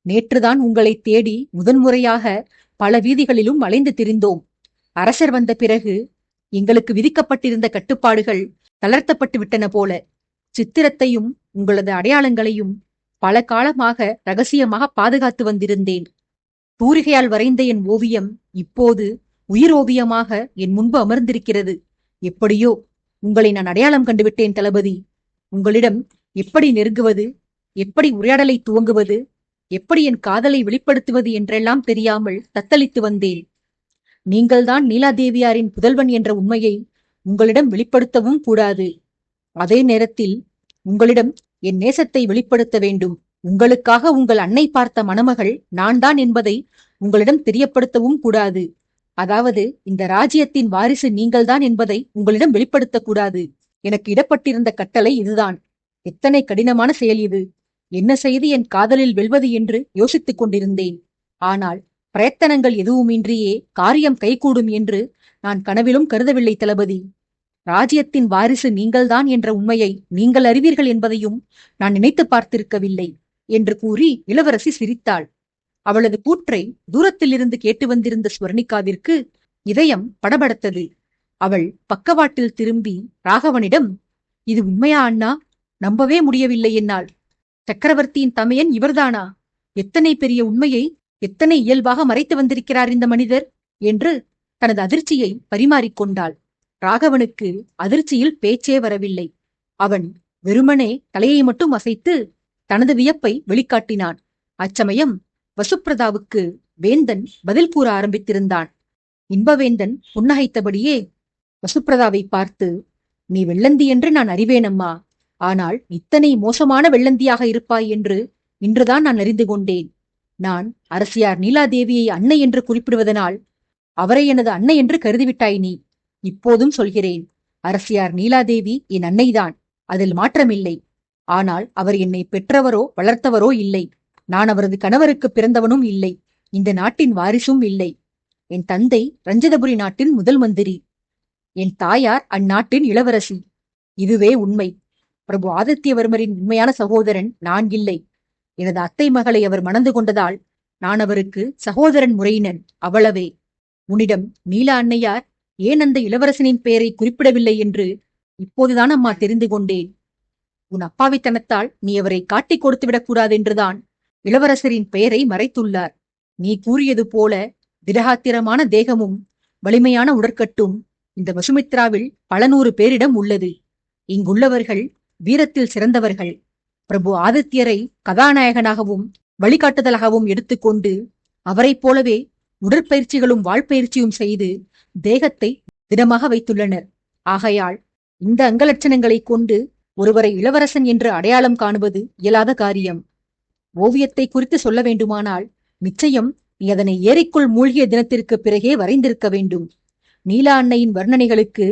Speaker 1: நேற்றுதான் உங்களை தேடி முதன்முறையாக பல வீதிகளிலும் அலைந்து திரிந்தோம். அரசர் வந்த பிறகு எங்களுக்கு விதிக்கப்பட்டிருந்த கட்டுப்பாடுகள் தளர்த்தப்பட்டு விட்டன போல. சித்திரத்தையும் உங்களது அடையாளங்களையும் பல காலமாக ரகசியமாக பாதுகாத்து வந்திருந்தேன். தூரிகையால் வரைந்த என் ஓவியம் இப்போது உயிர் ஓவியமாக என் முன்பு அமர்ந்திருக்கிறது. எப்படியோ உங்களை நான் அடையாளம் கண்டுவிட்டேன் தளபதி. உங்களிடம் எப்படி நெருங்குவது, எப்படி உரையாடலை துவங்குவது, எப்படி என் காதலை வெளிப்படுத்துவது என்றெல்லாம் தெரியாமல் தத்தளித்து வந்தேன். நீங்கள்தான் நீலாதேவியாரின் புதல்வன் என்ற உண்மையை உங்களிடம் வெளிப்படுத்தவும் கூடாது. அதே நேரத்தில் உங்களிடம் என் நேசத்தை வெளிப்படுத்த வேண்டும். உங்களுக்காக உங்கள் அன்னை பார்த்த மணமகள் நான் தான் என்பதை உங்களிடம் தெரியப்படுத்தவும் கூடாது. அதாவது இந்த ராஜ்யத்தின் வாரிசு நீங்கள்தான் என்பதை உங்களிடம் வெளிப்படுத்தக்கூடாது. எனக்கு இடப்பட்டிருந்த கட்டளை இதுதான். எத்தனை கடினமான செயல் இது! என்ன செய்து என் காதலில் வெல்வது என்று யோசித்துக் கொண்டிருந்தேன். ஆனால் பிரயத்தனங்கள் எதுவுமின்றியே காரியம் கைகூடும் என்று நான் கனவிலும் கருதவில்லை தளபதி. ராஜ்யத்தின் வாரிசு நீங்கள்தான் என்ற உண்மையை நீங்கள் அறிவீர்கள் என்பதையும் நான் நினைத்து பார்த்திருக்கவில்லை என்று கூறி இளவரசி சிரித்தாள். அவளது கூற்றை தூரத்திலிருந்து கேட்டு வந்திருந்த ஸ்வர்ணிகாவிற்கு இதயம் படபடத்தது. அவள் பக்கவாட்டில் திரும்பி ராகவனிடம், இது உண்மையா அண்ணா? நம்பவே முடியவில்லை என்னால். சக்கரவர்த்தியின் தமையன் இவர்தானா? எத்தனை பெரிய உண்மையை எத்தனை இயல்பாக மறைத்து வந்திருக்கிறார் இந்த மனிதர் என்று தனது அதிர்ச்சியை பரிமாறிக்கொண்டாள். ராகவனுக்கு அதிர்ச்சியில் பேச்சே வரவில்லை. அவன் வெறுமனே தலையை மட்டும் அசைத்து தனது வியப்பை வெளிக்காட்டினான். அச்சமயம் வசுப்பிரதாவுக்கு வேந்தன் பதில் கூற ஆரம்பித்திருந்தான். இன்பவேந்தன் புன்னகைத்தபடியே வசுப்பிரதாவை பார்த்து, நீ வெள்ளந்தி என்று நான் அறிவேனம்மா. ஆனால் இத்தனை மோசமான வெள்ளந்தியாக இருப்பாய் என்று இன்றுதான் நான் அறிந்து கொண்டேன். நான் அரசியார் நீலாதேவியை அன்னை என்று குறிப்பிடுவதனால் அவரை எனது அன்னை என்று கருதிவிட்டாய் நீ. இப்போதும் சொல்கிறேன், அரசியார் நீலாதேவி என் அன்னைதான், அதில் மாற்றமில்லை. ஆனால் அவர் என்னை பெற்றவரோ வளர்த்தவரோ இல்லை. நான் அவரது கணவருக்கு பிறந்தவனும் இல்லை. இந்த நாட்டின் வாரிசும் இல்லை. என் தந்தை ரஞ்சிதபுரி நாட்டின் முதல் மந்திரி. என் தாயார் அந்நாட்டின் இளவரசி. இதுவே உண்மை. பிரபு ஆதித்யவர்மரின் உண்மையான சகோதரன் நான் இல்லை. எனது அத்தை மகளை அவர் மணந்து கொண்டதால் நான் அவருக்கு சகோதரன் முறையினன், அவ்வளவே. உன்னிடம் நீலா அன்னையார் ஏன் அந்த இளவரசனின் பெயரை குறிப்பிடவில்லை என்று இப்போதுதான் அம்மா தெரிந்து கொண்டேன். உன் அப்பாவித்தனத்தால் நீ அவரை காட்டிக் கொடுத்து விடக்கூடாதென்றுதான் இளவரசரின் பெயரை மறைத்துள்ளார். நீ கூறியது போல திடகாத்திரமான தேகமும் வலிமையான உடற்கட்டும் இந்த வசுமித்ராவில் பல நூறு பேரிடம் உள்ளது. இங்குள்ளவர்கள் வீரத்தில் சிறந்தவர்கள். பிரபு ஆதித்யரை கதாநாயகனாகவும் வழிகாட்டுதலாகவும் எடுத்துக்கொண்டு அவரைப் போலவே உடற்பயிற்சிகளும் வாழ்பயிற்சியும் செய்து தேகத்தை திடமாக வைத்துள்ளனர். ஆகையால் இந்த அங்கலட்சணங்களைக் கொண்டு ஒருவரை இளவரசன் என்று அடையாளம் காணுவது இயலாத காரியம். ஓவியத்தை குறித்து சொல்ல வேண்டுமானால் நிச்சயம் நீ அதனை ஏரிக்குள் மூழ்கிய தினத்திற்கு பிறகே வரைந்திருக்க வேண்டும். நீலா அன்னையின் வர்ணனைகளுக்கு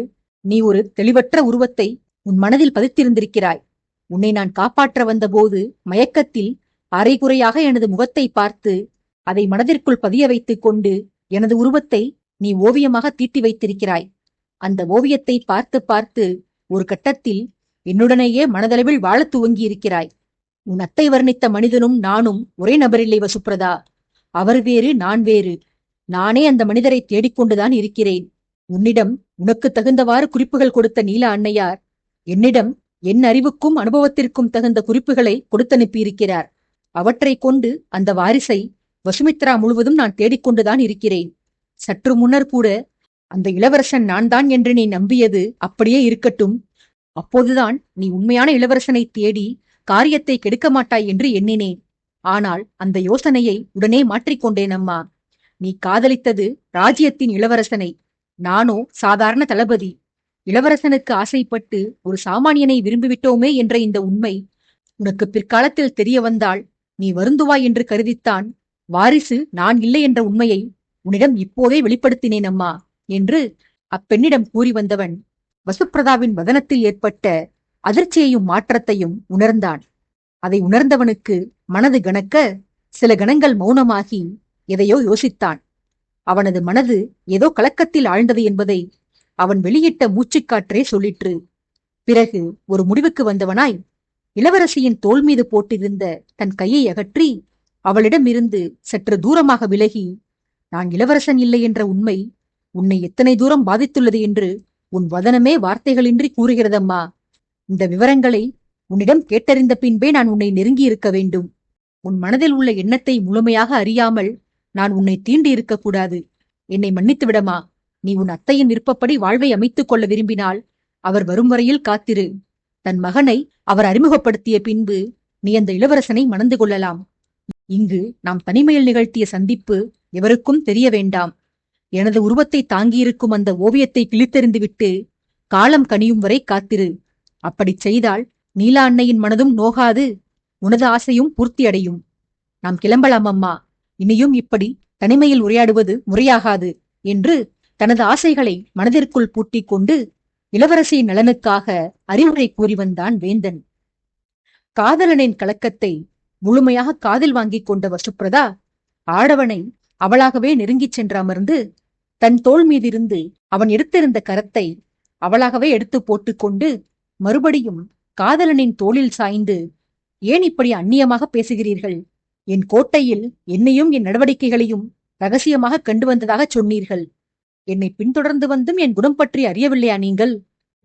Speaker 1: நீ ஒரு தெளிவற்ற உருவத்தை உன் மனதில் பதித்திருந்திருக்கிறாய். உன்னை நான் காப்பாற்ற வந்தபோது மயக்கத்தில் அரைகுறையாக எனது முகத்தை பார்த்து அதை மனதிற்குள் பதிய வைத்துக் கொண்டு எனது உருவத்தை நீ ஓவியமாக தீட்டி வைத்திருக்கிறாய். அந்த ஓவியத்தை பார்த்து பார்த்து ஒரு கட்டத்தில் என்னுடனேயே மனதளவில் வாழத் துவங்கி இருக்கிறாய். உன் அத்தை வர்ணித்த மனிதனும் நானும் ஒரே நபரில்லை வசுப்ரதா. அவர் வேறு, நான் வேறு. நானே அந்த மனிதரை தேடிக்கொண்டுதான் இருக்கிறேன். உன்னிடம் உனக்கு தகுந்தவாறு குறிப்புகள் கொடுத்த நீலா அன்னையார் என்னிடம் என் அறிவுக்கும் அனுபவத்திற்கும் தகுந்த குறிப்புகளை கொடுத்தனுப்பியிருக்கிறார். அவற்றை கொண்டு அந்த வாரிசை வசுமித்ரா முழுவதும் நான் தேடிக்கொண்டுதான் இருக்கிறேன். சற்று முன்னர் கூட அந்த இளவரசன் நான் தான் என்று நீ நம்பியது அப்படியே இருக்கட்டும். அப்போதுதான் நீ உண்மையான இளவரசனை தேடி காரியத்தை கெடுக்க மாட்டாய் என்று எண்ணினேன். ஆனால் அந்த யோசனையை உடனே மாற்றிக்கொண்டேன் அம்மா. நீ காதலித்தது ராஜ்யத்தின் இளவரசனை, நானோ சாதாரண தளபதி. இளவரசனுக்கு ஆசைப்பட்டு ஒரு சாமானியனை விரும்பிவிட்டோமே என்ற இந்த உண்மை உனக்கு பிற்காலத்தில் தெரிய வந்தால் நீ வருந்துவாய் என்று கருதித்தான் வாரிசு நான் இல்லை என்ற உண்மையை உன்னிடம் இப்போதே வெளிப்படுத்தினேன் அம்மா என்று அப்பெண்ணிடம் கூறி வந்தவன் வசுப்பிரதாவின் வதனத்தில் ஏற்பட்ட அதிர்ச்சியையும் மாற்றத்தையும் உணர்ந்தான். அதை உணர்ந்தவனுக்கு மனது கனக்க சில கணங்கள் மௌனமாகி எதையோ யோசித்தான். அவனது மனது ஏதோ கலக்கத்தில் ஆழ்ந்தது என்பதை அவன் வெளியிட்ட மூச்சுக்காற்றே சொல்லிற்று. பிறகு ஒரு முடிவுக்கு வந்தவனாய் இளவரசியின் தோள் மீது போட்டிருந்த தன் கையை அகற்றி அவளிடமிருந்து சற்று தூரமாக விலகி, நான் இளவரசன் இல்லை என்ற உண்மை உன்னை எத்தனை தூரம் பாதித்துள்ளது என்று உன் வதனமே வார்த்தைகளின்றி கூறுகிறதம்மா. இந்த விவரங்களை உன்னிடம் கேட்டறிந்த பின்பே நான் உன்னை நெருங்கி இருக்க வேண்டும். உன் மனதில் உள்ள எண்ணத்தை முழுமையாக அறியாமல் நான் உன்னை தீண்டி இருக்கக்கூடாது. என்னை மன்னித்து விடமா. நீ உன் அத்தையின் விருப்பப்படி வாழ்வை அமைத்துக் கொள்ள விரும்பினால் அவர் வரும் வரையில் காத்திரு. தன் மகனை அவர் அறிமுகப்படுத்திய பின்பு நீ அந்த இளவரசனை மணந்து கொள்ளலாம். இங்கு நாம் தனிமையில் நிகழ்த்திய சந்திப்பு எவருக்கும் தெரிய வேண்டாம். எனது உருவத்தை தாங்கியிருக்கும் அந்த ஓவியத்தை கிழித்தெறிந்துவிட்டு காலம் கனியும் வரை காத்திரு. அப்படி செய்தால் நீலா அன்னையின் மனதும் நோகாது, உனது ஆசையும் பூர்த்தியடையும். நாம் கிளம்பலாம் அம்மா. இனியும் இப்படி தனிமையில் உரையாடுவது முறையாகாது என்று தனது ஆசைகளை மனதிற்குள் பூட்டிக் கொண்டு இளவரசியின் நலனுக்காக அறிவுரை கூறி வந்தான் வேந்தன். காதலனின் கலக்கத்தை முழுமையாக காதில் வாங்கிக் கொண்ட வசுப்ரதா ஆடவனை அவளாகவே நெருங்கிச் சென்று அமர்ந்து தன் தோள் மீதிருந்து அவன் எடுத்திருந்த கரத்தை அவளாகவே எடுத்து போட்டுக்கொண்டு மறுபடியும் காதலனின் தோளில் சாய்ந்து, ஏன் இப்படி அந்நியமாக பேசுகிறீர்கள்? என் கோட்டையில் என்னையும் என் நடவடிக்கைகளையும் ரகசியமாக கண்டு வந்ததாக சொன்னீர்கள். என்னை பின்தொடர்ந்து வந்தும் என் குணம் பற்றி அறியவில்லையா நீங்கள்?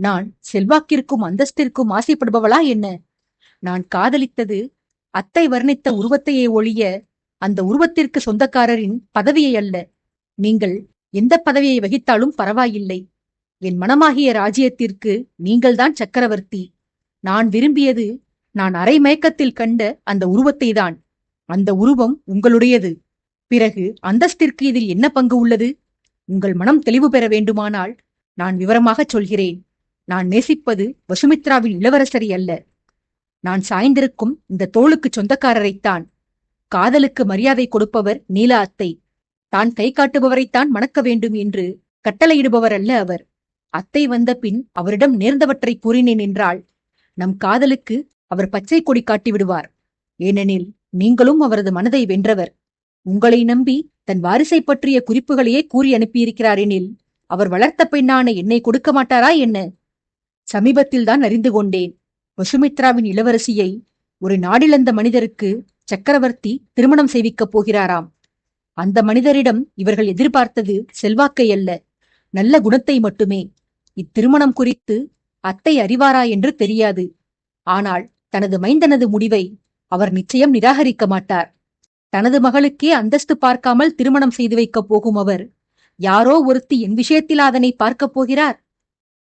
Speaker 1: நான் செல்வாக்கிற்கும் அந்தஸ்திற்கும் ஆசைப்படுபவளா என்ன? நான் காதலித்தது அத்தை வர்ணித்த உருவத்தையே ஒழிய அந்த உருவத்திற்கு சொந்தக்காரரின் பதவியை அல்ல. நீங்கள் எந்த பதவியை வகித்தாலும் பரவாயில்லை. என் மனமாகிய ராஜ்யத்திற்கு நீங்கள்தான் சக்கரவர்த்தி. நான் விரும்பியது நான் அரை மயக்கத்தில் கண்ட அந்த உருவத்தை தான். அந்த உருவம் உங்களுடையது. பிறகு அந்தஸ்திற்கு இதில் என்ன பங்கு உள்ளது? உங்கள் மனம் தெளிவு பெற வேண்டுமானால் நான் விவரமாகச் சொல்கிறேன். நான் நேசிப்பது வசுமித்ராவின் இளவரசரை அல்ல. நான் சாய்ந்திருக்கும் இந்த தோளுக்கு சொந்தக்காரரைத்தான். காதலுக்கு மரியாதை கொடுப்பவர் நீலா அத்தை. தான் கை காட்டுபவரைத்தான் மணக்க வேண்டும் என்று கட்டளையிடுபவர் அல்ல அவர். அத்தை வந்த பின் அவரிடம் நேர்ந்தவற்றை கூறினேன் என்றால் நம் காதலுக்கு அவர் பச்சை கொடி காட்டி விடுவார். ஏனெனில் நீங்களும் அவரது மனதை வென்றவர். உங்களை நம்பி தன் வாரிசை பற்றிய குறிப்புகளையே கூறி அனுப்பியிருக்கிறார் எனில் அவர் வளர்த்த பெண்ணான என்னை கொடுக்க மாட்டாரா என்ன? சமீபத்தில்தான் அறிந்து கொண்டேன். வசுமித்ராவின் இளவரசியை ஒரு நாடிழந்த மனிதருக்கு சக்கரவர்த்தி திருமணம் செய்விக்கப் போகிறாராம். அந்த மனிதரிடம் இவர்கள் எதிர்பார்த்தது செல்வாக்கை அல்ல, நல்ல குணத்தை மட்டுமே. இத்திருமணம் குறித்து அத்தை அறிவாரா என்று தெரியாது. ஆனால் தனது மைந்தனது முடிவை அவர் நிச்சயம் நிராகரிக்க மாட்டார். தனது மகளுக்கே அந்தஸ்து பார்க்காமல் திருமணம் செய்து வைக்கப் போகும் அவர் யாரோ ஒருத்தி என் விஷயத்தில் அதனை பார்க்கப் போகிறார்.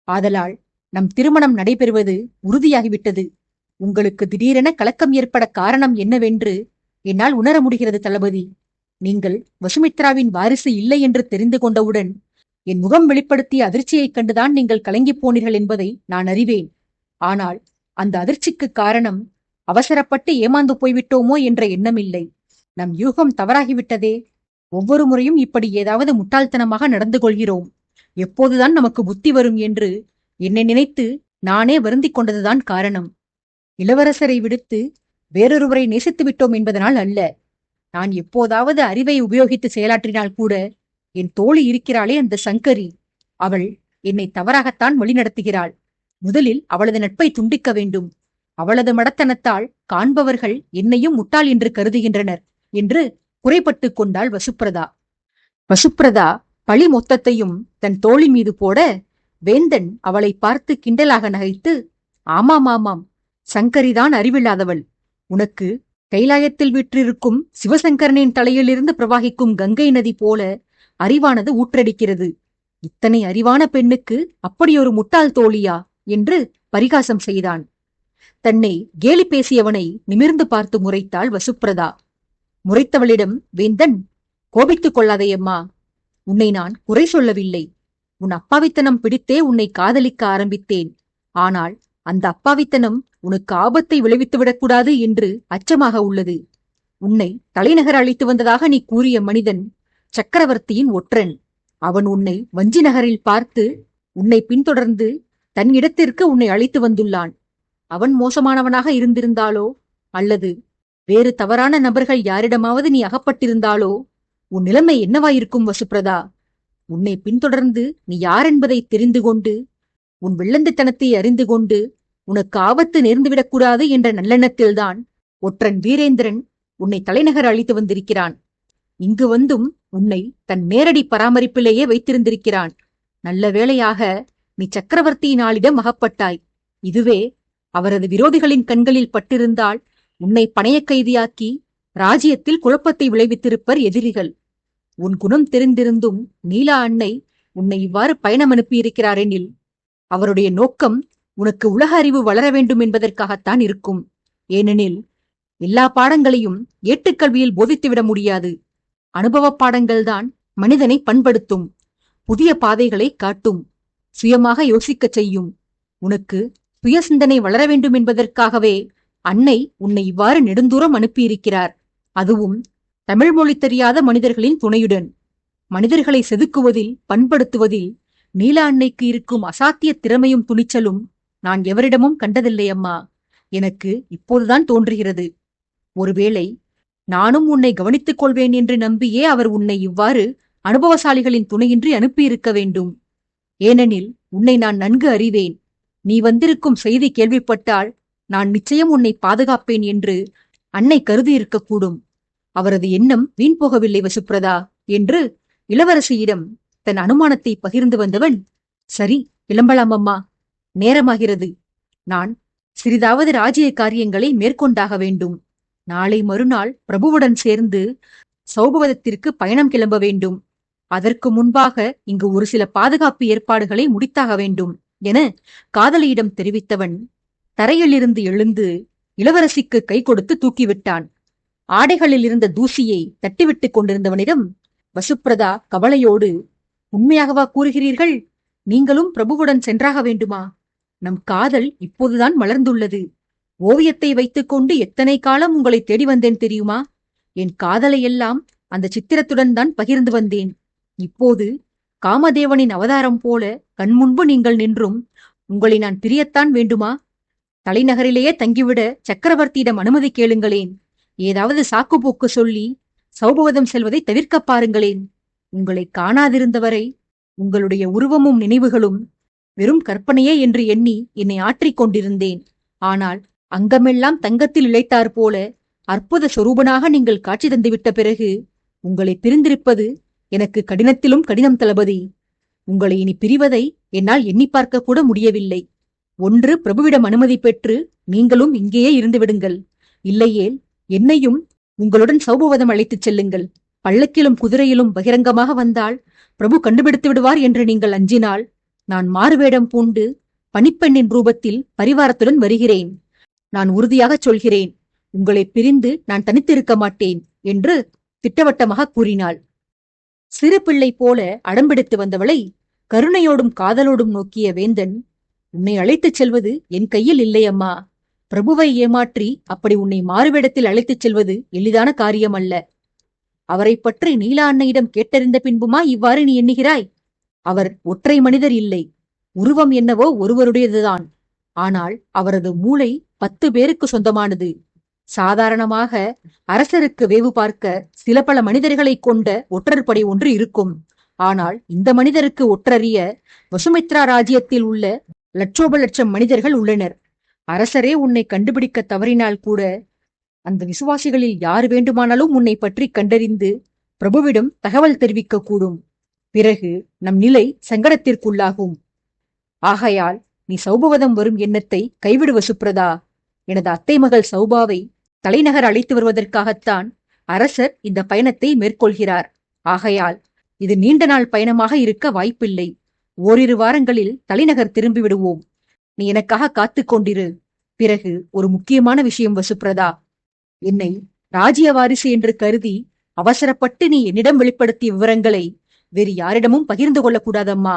Speaker 1: ஆதலால் நம் திருமணம் நடைபெறுவது உறுதியாகிவிட்டது. உங்களுக்கு திடீரென கலக்கம் ஏற்பட காரணம் என்னவென்று என்னால் உணர முடிகிறது தளபதி. நீங்கள் வசுமித்ராவின் வாரிசு இல்லை என்று தெரிந்து கொண்டவுடன் என் முகம் வெளிப்படுத்திய அதிர்ச்சியைக் கண்டுதான் நீங்கள் கலங்கிப் போனீர்கள் என்பதை நான் அறிவேன். ஆனால் அந்த அதிர்ச்சிக்கு காரணம் அவசரப்பட்டு ஏமாந்து போய்விட்டோமோ என்ற எண்ணமில்லை. நம் யூகம் தவறாகிவிட்டதே. ஒவ்வொரு முறையும் இப்படி ஏதாவது முட்டாள்தனமாக நடந்து கொள்கிறோம். எப்போதுதான் நமக்கு புத்தி வரும் என்று என்னை நினைத்து நானே வருந்திக் கொண்டதுதான் காரணம். இளவரசரை விடுத்து வேறொருவரை நேசித்து விட்டோம் என்பதனால் அல்ல. நான் எப்போதாவது அறிவை உபயோகித்து செயலாற்றினால் கூட என் தோழி இருக்கிறாளே அந்த சங்கரி, அவள் என்னை தவறாகத்தான் வழிநடத்துகிறாள். முதலில் அவளது நட்பை துண்டிக்க வேண்டும். அவளது மடத்தனத்தால் காண்பவர்கள் என்னையும் முட்டாள் என்று கருதுகின்றனர் என்று குறைபட்டு கொண்டாள் வசுப்பிரதா. வசுப்பிரதா பழி மொத்தத்தையும் தன் தோழி மீது போட வேந்தன் அவளை பார்த்து கிண்டலாக நகைத்து, ஆமாம் ஆமாம், சங்கரிதான் அறிவில்லாதவள். உனக்கு கைலாயத்தில் விற்றிருக்கும் சிவசங்கரனின் தலையிலிருந்து பிரவாகிக்கும் கங்கை நதி போல அறிவானது ஊற்றடிக்கிறது. இத்தனை அறிவான பெண்ணுக்கு அப்படியொரு முட்டாள் தோழியா என்று பரிகாசம் செய்தான். தன்னை கேலி பேசியவனை நிமிர்ந்து பார்த்து முறைத்தாள் வசுப்பிரதா. முறைத்தவளிடம் வேந்தன், கோபித்துக் கொள்ளாதையம்மா, உன்னை நான் குறை சொல்லவில்லை. உன் அப்பாவித்தனம் பிடித்தே உன்னை காதலிக்க ஆரம்பித்தேன். ஆனால் அந்த அப்பாவித்தனம் உனக்கு ஆபத்தை விளைவித்துவிடக்கூடாது என்று அச்சமாக உள்ளது. உன்னை தலைநகர் அழைத்து வந்ததாக நீ கூறிய மனிதன் சக்கரவர்த்தியின் ஒற்றன். அவன் உன்னை வஞ்சி நகரில் பார்த்து உன்னை பின்தொடர்ந்து தன் இடத்திற்கு உன்னை அழைத்து வந்துள்ளான். அவன் மோசமானவனாக இருந்திருந்தாலோ அல்லது வேறு தவறான நபர்கள் யாரிடமாவது நீ அகப்பட்டிருந்தாலோ உன் நிலைமை என்னவாயிருக்கும் வசுப்பிரதா? உன்னை பின்தொடர்ந்து நீ யாரென்பதை தெரிந்து கொண்டு உன் வெள்ளந்தித்தனத்தை அறிந்து கொண்டு உனக்கு ஆபத்து நேர்ந்துவிடக்கூடாது என்ற நல்லெண்ணத்தில்தான் ஒற்றன் வீரேந்திரன் உன்னை தலைநகர் அழைத்து வந்திருக்கிறான். இங்கு வந்தும் உன்னை தன் நேரடி பராமரிப்பிலேயே வைத்திருந்திருக்கிறான். நல்ல வேளையாக நீ சக்கரவர்த்தியின் ஆளிடம் அகப்பட்டாய். இதுவே அவரது விரோதிகளின் கண்களில் பட்டிருந்தால் உன்னை பணைய கைதியாக்கி ராஜ்யத்தில் குழப்பத்தை விளைவித்திருப்பர் எதிரிகள். உன் குணம் தெரிந்திருந்தும் நீலா அன்னை உன்னை இவ்வாறு பயணம் அனுப்பியிருக்கிறாரெனில் அவருடைய நோக்கம் உனக்கு உலக அறிவு வளர வேண்டும் என்பதற்காகத்தான் இருக்கும். ஏனெனில் எல்லா பாடங்களையும் ஏட்டுக்கல்வியில் போதித்துவிட முடியாது. அனுபவ பாடங்கள்தான் மனிதனை பண்படுத்தும், புதிய பாதைகளை காட்டும், சுயமாக யோசிக்கச் செய்யும். உனக்கு சுய சிந்தனை வளர வேண்டும் என்பதற்காகவே அன்னை உன்னை இவ்வாறு நெடுந்தூரம் அனுப்பியிருக்கிறார். அதுவும் தமிழ் மொழி தெரியாத மனிதர்களின் துணையுடன். மனிதர்களை செதுக்குவதில் பண்படுத்துவதில் நீலா அன்னைக்கு இருக்கும் அசாத்திய திறமையும் துணிச்சலும் நான் எவரிடமும் கண்டதில்லை அம்மா. எனக்கு இப்போதுதான் தோன்றுகிறது. ஒருவேளை நானும் உன்னை கவனித்துக் கொள்வேன் என்று நம்பியே அவர் உன்னை இவ்வாறு அனுபவசாலிகளின் துணையின்றி அனுப்பியிருக்க வேண்டும். ஏனெனில் உன்னை நான் நன்கு அறிவேன். நீ வந்திருக்கும் செய்தி கேள்விப்பட்டால் நான் நிச்சயம் உன்னை பாதுகாப்பேன் என்று அன்னை கருதி இருக்கக்கூடும். அவரது எண்ணம் வீண் போகவில்லை வசுப்பிரதா என்று இளவரசியிடம் தன் அனுமானத்தை பகிர்ந்து வந்தவன், சரி, கிளம்பலாம் அம்மா, நேரமாகிறது. நான் சிறிதாவது ராஜ்ய காரியங்களை மேற்கொண்டாக வேண்டும். நாளை மறுநாள் பிரபுவுடன் சேர்ந்து சௌபவதத்திற்கு பயணம் கிளம்ப வேண்டும். அதற்கு முன்பாக இங்கு ஒரு சில பாதுகாப்பு ஏற்பாடுகளை முடித்தாக வேண்டும் என காதலியிடம் தெரிவித்தவன் தரையிலிருந்து எழுந்து இளவரசிக்கு கை கொடுத்து தூக்கிவிட்டான். ஆடைகளில் இருந்த தூசியை தட்டிவிட்டுக் கொண்டிருந்தவனிடம் வசுப்பிரதா கவலையோடு, உண்மையாகவா கூறுகிறீர்கள்? நீங்களும் பிரபுவுடன் சென்றாக வேண்டுமா? நம் காதல் இப்போதுதான் மலர்ந்துள்ளது. ஓவியத்தை வைத்துக்கொண்டு எத்தனை காலம் உங்களை தேடி வந்தேன் தெரியுமா? என் காதலையெல்லாம் அந்த சித்திரத்துடன் தான் பகிர்ந்து வந்தேன். இப்போது காமதேவனின் அவதாரம் போல கண்முன்பு நீங்கள் நின்றும் உங்களை நான் பிரியத்தான் வேண்டுமா? தலைநகரிலேயே தங்கிவிட சக்கரவர்த்தியிடம் அனுமதி கேளுங்களேன். ஏதாவது சாக்குப்போக்கு சொல்லி சௌபவதம் செல்வதை தவிர்க்க பாருங்களேன். உங்களை காணாதிருந்தவரை உங்களுடைய உருவமும் நினைவுகளும் வெறும் கற்பனையே என்று எண்ணி என்னை ஆற்றிக் கொண்டிருந்தேன். ஆனால் அங்கமெல்லாம் தங்கத்தில் இழைத்தாற் போல அற்புத சொரூபனாக நீங்கள் காட்சி தந்துவிட்ட பிறகு உங்களை பிரிந்திருப்பது எனக்கு கடினத்திலும் கடினம் தளபதி. உங்களை இனி பிரிவதை என்னால் எண்ணி பார்க்க கூட முடியவில்லை. ஒன்று பிரபுவிடம் அனுமதி பெற்று நீங்களும் இங்கேயே இருந்து விடுங்கள். இல்லையேல் என்னையும் உங்களுடன் சௌபவதம் அழைத்துச் செல்லுங்கள். பல்லக்கிலும் குதிரையிலும் பகிரங்கமாக வந்தால் பிரபு கண்டுபிடித்து விடுவார் என்று நீங்கள் அஞ்சினால், நான் மாறுவேடம் பூண்டு பணிப்பெண்ணின் ரூபத்தில் பரிவாரத்துடன் வருகிறேன். நான் உறுதியாகச் சொல்கிறேன், உங்களை பிரிந்து நான் தனித்திருக்க மாட்டேன் என்று திட்டவட்டமாக கூறினாள். சிறு பிள்ளை போல அடம்பிடித்து வந்தவளை கருணையோடும் காதலோடும் நோக்கிய வேந்தன், உன்னை அழைத்துச் செல்வது என் கையில் இல்லையம்மா. பிரபுவை ஏமாற்றி அப்படி உன்னை மாறுவேடத்தில் அழைத்துச் செல்வது எளிதான காரியமல்ல. அவரை பற்றி நீலா அன்னையிடம் கேட்டறிந்த பின்புமா இவ்வாறு நீ எண்ணுகிறாய்? அவர் ஒற்றை மனிதர் இல்லை. உருவம் என்னவோ ஒருவருடையதுதான். ஆனால் அவரது மூளை 10 பேருக்கு சொந்தமானது. சாதாரணமாக அரசருக்கு வேவு பார்க்க சில பல மனிதர்களைக் கொண்ட ஒற்றற்படை ஒன்று இருக்கும். ஆனால் இந்த மனிதருக்கு ஒற்றறிய வசுமித்ரா ராஜ்யத்தில் உள்ள லட்சோப லட்சம் மனிதர்கள் உள்ளனர். அரசரே உன்னை கண்டுபிடிக்க தவறினால் கூட அந்த விசுவாசிகளில் யார் வேண்டுமானாலும் உன்னை பற்றி கண்டறிந்து பிரபுவிடம் தகவல் தெரிவிக்க கூடும். பிறகு நம் நிலை சங்கடத்திற்குள்ளாகும். ஆகையால் நீ சௌபவதம் வரும் எண்ணத்தை கைவிடு வசுப்ரதா. எனது அத்தை மகள் சௌபாவை தலைநகர் அழைத்து வருவதற்காகத்தான் அரசர் இந்த பயணத்தை மேற்கொள்கிறார். ஆகையால் இது நீண்ட நாள் பயணமாக இருக்க வாய்ப்பில்லை. ஓரிரு வாரங்களில் தலைநகர் திரும்பி விடுவோம். நீ எனக்காக காத்துக் கொண்டிரு. பிறகு ஒரு முக்கியமான விஷயம் வசுப்ரதா. என்னை ராஜ்ய வாரிசு என்று கருதி அவசரப்பட்டு நீ என்னிடம் வெளிப்படுத்திய விவரங்களை வேறு யாரிடமும் பகிர்ந்து கொள்ளக்கூடாதம்மா.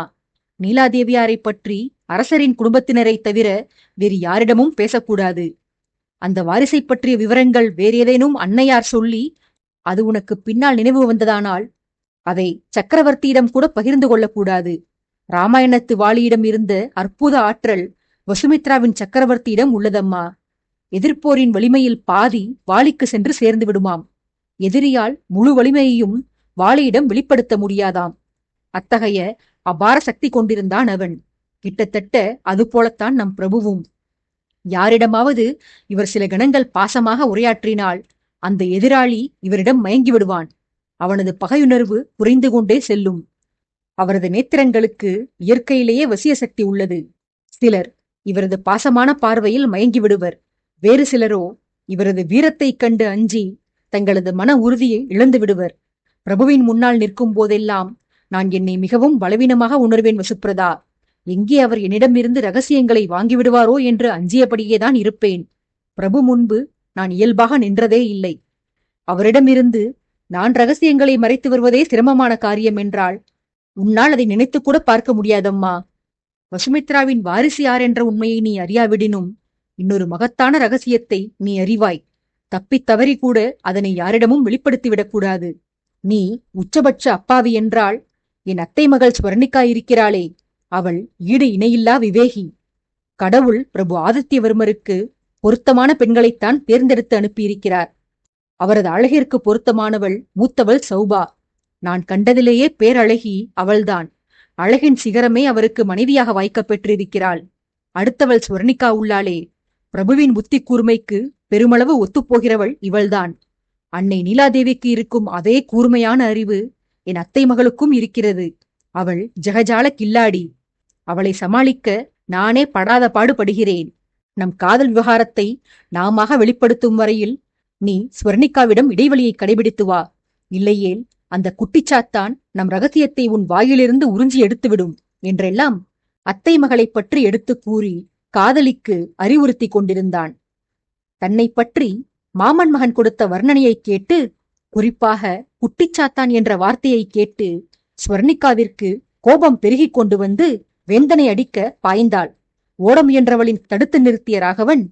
Speaker 1: நீலாதேவியாரை பற்றி அரசரின் குடும்பத்தினரை தவிர வேறு யாரிடமும் பேசக்கூடாது. அந்த வாரிசை பற்றிய விவரங்கள் வேறேதேனும் அன்னையார் சொல்லி அது உனக்கு பின்னால் நினைவு வந்ததானால் அதை சக்கரவர்த்தியிடம் கூட பகிர்ந்து கொள்ளக்கூடாது. ராமாயணத்து வாலியிடம் இருந்த அற்புத ஆற்றல் வசுமித்ராவின் சக்கரவர்த்தியிடம் உள்ளதம்மா. எதிர்ப்போரின் வலிமையில் பாதி வாலிக்கு சென்று சேர்ந்து விடுமாம். எதிரியால் முழு வலிமையையும் வாலியிடம் வெளிப்படுத்த முடியாதாம். அத்தகைய அபார சக்தி கொண்டிருந்தான் அவன். கிட்டத்தட்ட அதுபோலத்தான் நம் பிரபுவும். யாரிடமாவது இவர் சில கணங்கள் பாசமாக உரையாற்றினால் அந்த எதிராளி இவரிடம் மயங்கி விடுவான். அவனது பகையுணர்வு குறைந்து கொண்டே செல்லும். அவரது நேத்திரங்களுக்கு இயற்கையிலேயே வசிய சக்தி உள்ளது. சிலர் இவரது பாசமான பார்வையில் மயங்கி விடுவர். வேறு சிலரோ இவரது வீரத்தைக் கண்டு அஞ்சி தங்களது மன உறுதியை இழந்து விடுவர். பிரபுவின் முன்னால் நிற்கும் போதெல்லாம் நான் என்னை மிகவும் பலவீனமாக உணர்வேன் வசுப்ரதா. எங்கே அவர் என்னிடமிருந்து ரகசியங்களை வாங்கிவிடுவாரோ என்று அஞ்சியபடியேதான் இருப்பேன். பிரபு முன்பு நான் இயல்பாக நின்றதே இல்லை. அவரிடமிருந்து நான் ரகசியங்களை மறைத்து வருவதே சிரமமான காரியம் என்றால் உன்னால் அதை நினைத்து கூட பார்க்க முடியாதம்மா. வசுமித்ராவின் வாரிசு யார் என்ற உண்மையை நீ அறியாவிடினும் இன்னொரு மகத்தான ரகசியத்தை நீ அறிவாய். தப்பித் தவறி கூட அதனை யாரிடமும் வெளிப்படுத்திவிடக்கூடாது. நீ உச்சபட்ச அப்பாவி என்றால் என் அத்தை மகள் ஸ்வர்ணிகா இருக்கிறாளே, அவள் ஈடு இணையில்லா விவேகி. கடவுள் பிரபு ஆதித்யவர்மருக்கு பொருத்தமான பெண்களைத்தான் தேர்ந்தெடுத்து அனுப்பியிருக்கிறார். அவரது அழகிற்கு பொருத்தமானவள் மூத்தவள் சௌபா. நான் கண்டதிலேயே பேரழகி அவள்தான். அழகின் சிகரமே அவருக்கு மனைவியாக வாய்க்கப் பெற்றிருக்கிறாள். அடுத்தவள் ஸ்வர்ணிகா உள்ளாளே, பிரபுவின் புத்தி கூர்மைக்கு பெருமளவு ஒத்துப்போகிறவள் இவள்தான். அன்னை நீலாதேவிக்கு இருக்கும் அதே கூர்மையான அறிவு என் அத்தை மகளுக்கும் இருக்கிறது. அவள் ஜெகஜால கில்லாடி. அவளை சமாளிக்க நானே படாத பாடுபடுகிறேன். நம் காதல் விவகாரத்தை நாமாக வெளிப்படுத்தும் வரையில் நீ ஸ்வர்ணிகாவிடம் இடைவெளியை கடைபிடித்து வா. இல்லையேல் அந்த குட்டிச்சாத்தான் நம் ரகசியத்தை உன் வாயிலிருந்து உறிஞ்சி எடுத்துவிடும் என்றெல்லாம் அத்தை மகளை பற்றி எடுத்து கூறி காதலிக்கு அறிவுறுத்தி கொண்டிருந்தான். தன்னை பற்றி மாமன் மகன் கொடுத்த வர்ணனையை கேட்டு, குறிப்பாக குட்டிச்சாத்தான் என்ற வார்த்தையை கேட்டு ஸ்வர்ணிகாவிற்கு கோபம் பெருகிக் கொண்டு வந்து வேந்தனை அடிக்க பாய்ந்தாள். ஓட முயன்றவளின் தடுத்து நிறுத்திய ராகவன்,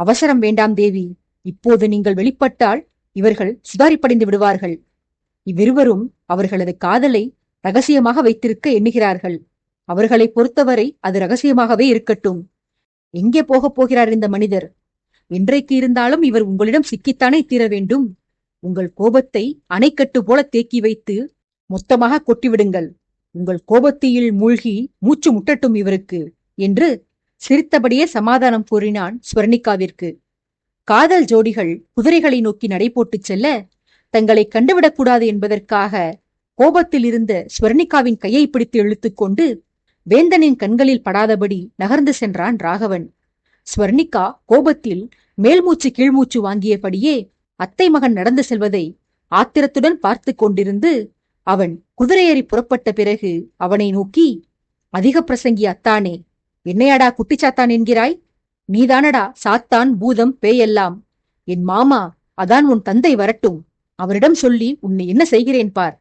Speaker 1: அவசரம் வேண்டாம் தேவி, இப்போது நீங்கள் வெளிப்பட்டால் இவர்கள் சுதாரிப்படைந்து விடுவார்கள். இவ்விருவரும் அவர்களது காதலை ரகசியமாக வைத்திருக்க எண்ணுகிறார்கள். அவர்களை பொறுத்தவரை அது ரகசியமாகவே இருக்கட்டும். எங்கே போகப் போகிறார் இந்த மனிதர்? இன்றைக்கு இருந்தாலும் இவர் உங்களிடம் சிக்கித்தானே தீர வேண்டும். உங்கள் கோபத்தை அணைக்கட்டு போல தேக்கி வைத்து மொத்தமாக கொட்டிவிடுங்கள். உங்கள் கோபத்தீயில் மூழ்கி மூச்சு முட்டட்டும் இவருக்கு என்று சிரித்தபடியே சமாதானம் கூறினான் ஸ்வர்ணிகாவிற்கு. காதல் ஜோடிகள் குதிரைகளை நோக்கி நடைபோட்டுச் செல்ல தங்களை கண்டுவிடக்கூடாது என்பதற்காக கோபத்தில் இருந்த ஸ்வர்ணிகாவின் கையை பிடித்து இழுத்துக்கொண்டு வேந்தனின் கண்களில் படாதபடி நகர்ந்து சென்றான் ராகவன். ஸ்வர்ணிகா கோபத்தில் மேல்மூச்சு கீழ்மூச்சு வாங்கியபடியே அத்தை மகன் நடந்து செல்வதை ஆத்திரத்துடன் பார்த்து கொண்டிருந்து அவன் குதிரையேறி புறப்பட்ட பிறகு அவனை நோக்கி, அதிக பிரசங்கி அத்தானே, என்னையாடா குட்டிச்சாத்தான் என்கிறாய்? நீதானடா சாத்தான் பூதம் பேயெல்லாம். என் மாமா, அதான் உன் தந்தை வரட்டும், அவரிடம் சொல்லி உன்னை என்ன செய்கிறேன் பார்.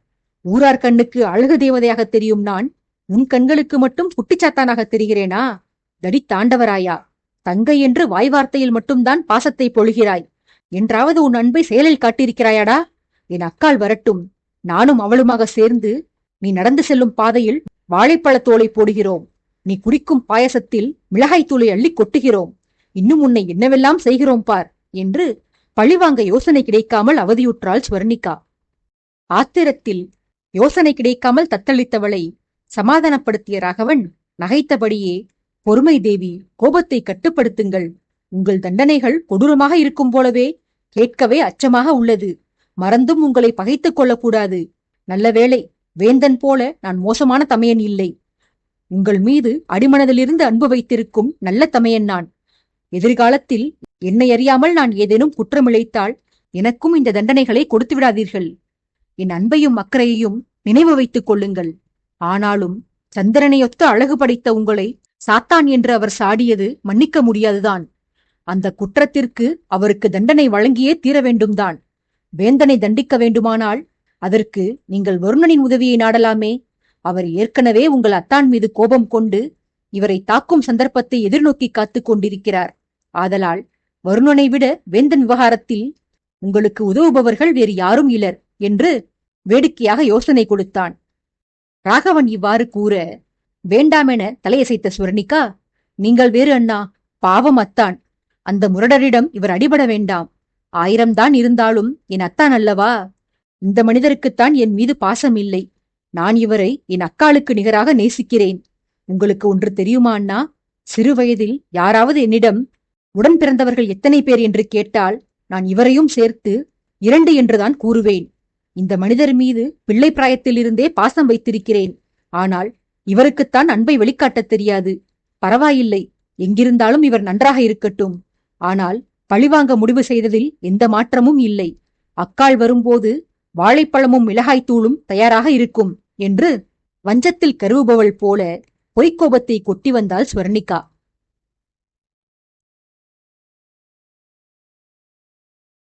Speaker 1: ஊரார் கண்ணுக்கு அழகு தேவதையாக தெரியும் நான், உன் கண்களுக்கு மட்டும் குட்டிச்சாத்தானாக தெரிகிறேனா? தடி தாண்டவராயா, தங்கை என்று வாய் வார்த்தையில் மட்டும்தான் பாசத்தை பொழுகிறாய். என்றாவது உன் அன்பை செயலில் காட்டியிருக்கிறாயாடா? என் அக்காள் வரட்டும், நானும் அவளுமாக சேர்ந்து நீ நடந்து செல்லும் பாதையில் வாழைப்பழத்தோலை போடுகிறோம். நீ குடிக்கும் பாயசத்தில் மிளகாய் தூளை அள்ளி கொட்டுகிறோம். இன்னும் உன்னை என்னவெல்லாம் செய்கிறோம் பார் என்று பழிவாங்க யோசனை கிடைக்காமல் அவதியுற்றாள் ஸ்வர்ணிகா. ஆத்திரத்தில் யோசனை கிடைக்காமல் தத்தளித்தவளை சமாதானப்படுத்திய ராகவன் நகைத்தபடியே, பொறுமை தேவி, கோபத்தை கட்டுப்படுத்துங்கள். உங்கள் தண்டனைகள் கொடூரமாக இருக்கும் போலவே கேட்கவே அச்சமாக உள்ளது. மறந்தும் உங்களை பகைத்துக் கொள்ளக்கூடாது. நல்ல வேளை, வேந்தன் போல நான் மோசமான தமையன் இல்லை. உங்கள் மீது அடிமனதிலிருந்து அன்பு வைத்திருக்கும் நல்ல தமையன் நான். எதிர்காலத்தில் என்னை அறியாமல் நான் ஏதேனும் குற்றமிழைத்தால் எனக்கும் இந்த தண்டனைகளை கொடுத்து விடாதீர்கள். என் அன்பையும் அக்கறையையும் நினைவு வைத்துக் கொள்ளுங்கள். ஆனாலும் சந்திரனையொத்த அழகு படைத்த உங்களை சாத்தான் என்று அவர் சாடியது மன்னிக்க முடியாதுதான். அந்த குற்றத்திற்கு அவருக்கு தண்டனை வழங்கியே தீர வேண்டும்தான். வேந்தனை தண்டிக்க வேண்டுமானால் அதற்கு நீங்கள் வருணனின் உதவியை நாடலாமே. அவர் ஏற்கனவே உங்கள் அத்தான் மீது கோபம் கொண்டு இவரை தாக்கும் சந்தர்ப்பத்தை எதிர்நோக்கி காத்துக் கொண்டிருக்கிறார். ஆதலால் வருணனை விட வேந்தன் விவகாரத்தில் உங்களுக்கு உதவுபவர்கள் வேறு யாரும் இலர் என்று வேடிக்கையாக யோசனை கொடுத்தான். ராகவன் இவ்வாறு கூற, வேண்டாமென தலையசைத்த ஸ்வர்ணிகா, நீங்கள் வேறு அண்ணா, பாவம் அத்தான். அந்த முரடரிடம் இவர் அடிபட வேண்டாம். 1000 தான் இருந்தாலும் என் அத்தான் அல்லவா? இந்த மனிதருக்குத்தான் என் மீது பாசம் இல்லை. நான் இவரை என் அக்காளுக்கு நிகராக நேசிக்கிறேன். உங்களுக்கு ஒன்று தெரியுமா அண்ணா? சிறு வயதில் யாராவது என்னிடம் உடன் பிறந்தவர்கள் எத்தனை பேர் என்று கேட்டால் நான் இவரையும் சேர்த்து 2 என்றுதான் கூறுவேன். இந்த மனிதர் மீது பிள்ளை பிராயத்திலிருந்தே பாசம் வைத்திருக்கிறேன். ஆனால் இவருக்குத்தான் அன்பை வெளிக்காட்டத் தெரியாது. பரவாயில்லை, எங்கிருந்தாலும் இவர் நன்றாக இருக்கட்டும். ஆனால் பழிவாங்க முடிவு செய்ததில் எந்த மாற்றமும் இல்லை. அக்காள் வரும்போது வாழைப்பழமும் மிளகாய்த்தூளும் தயாராக இருக்கும் என்று வஞ்சத்தில் கருவுபவள் போல பொய்க்கோபத்தை கொட்டி வந்தாள் ஸ்வர்ணிகா.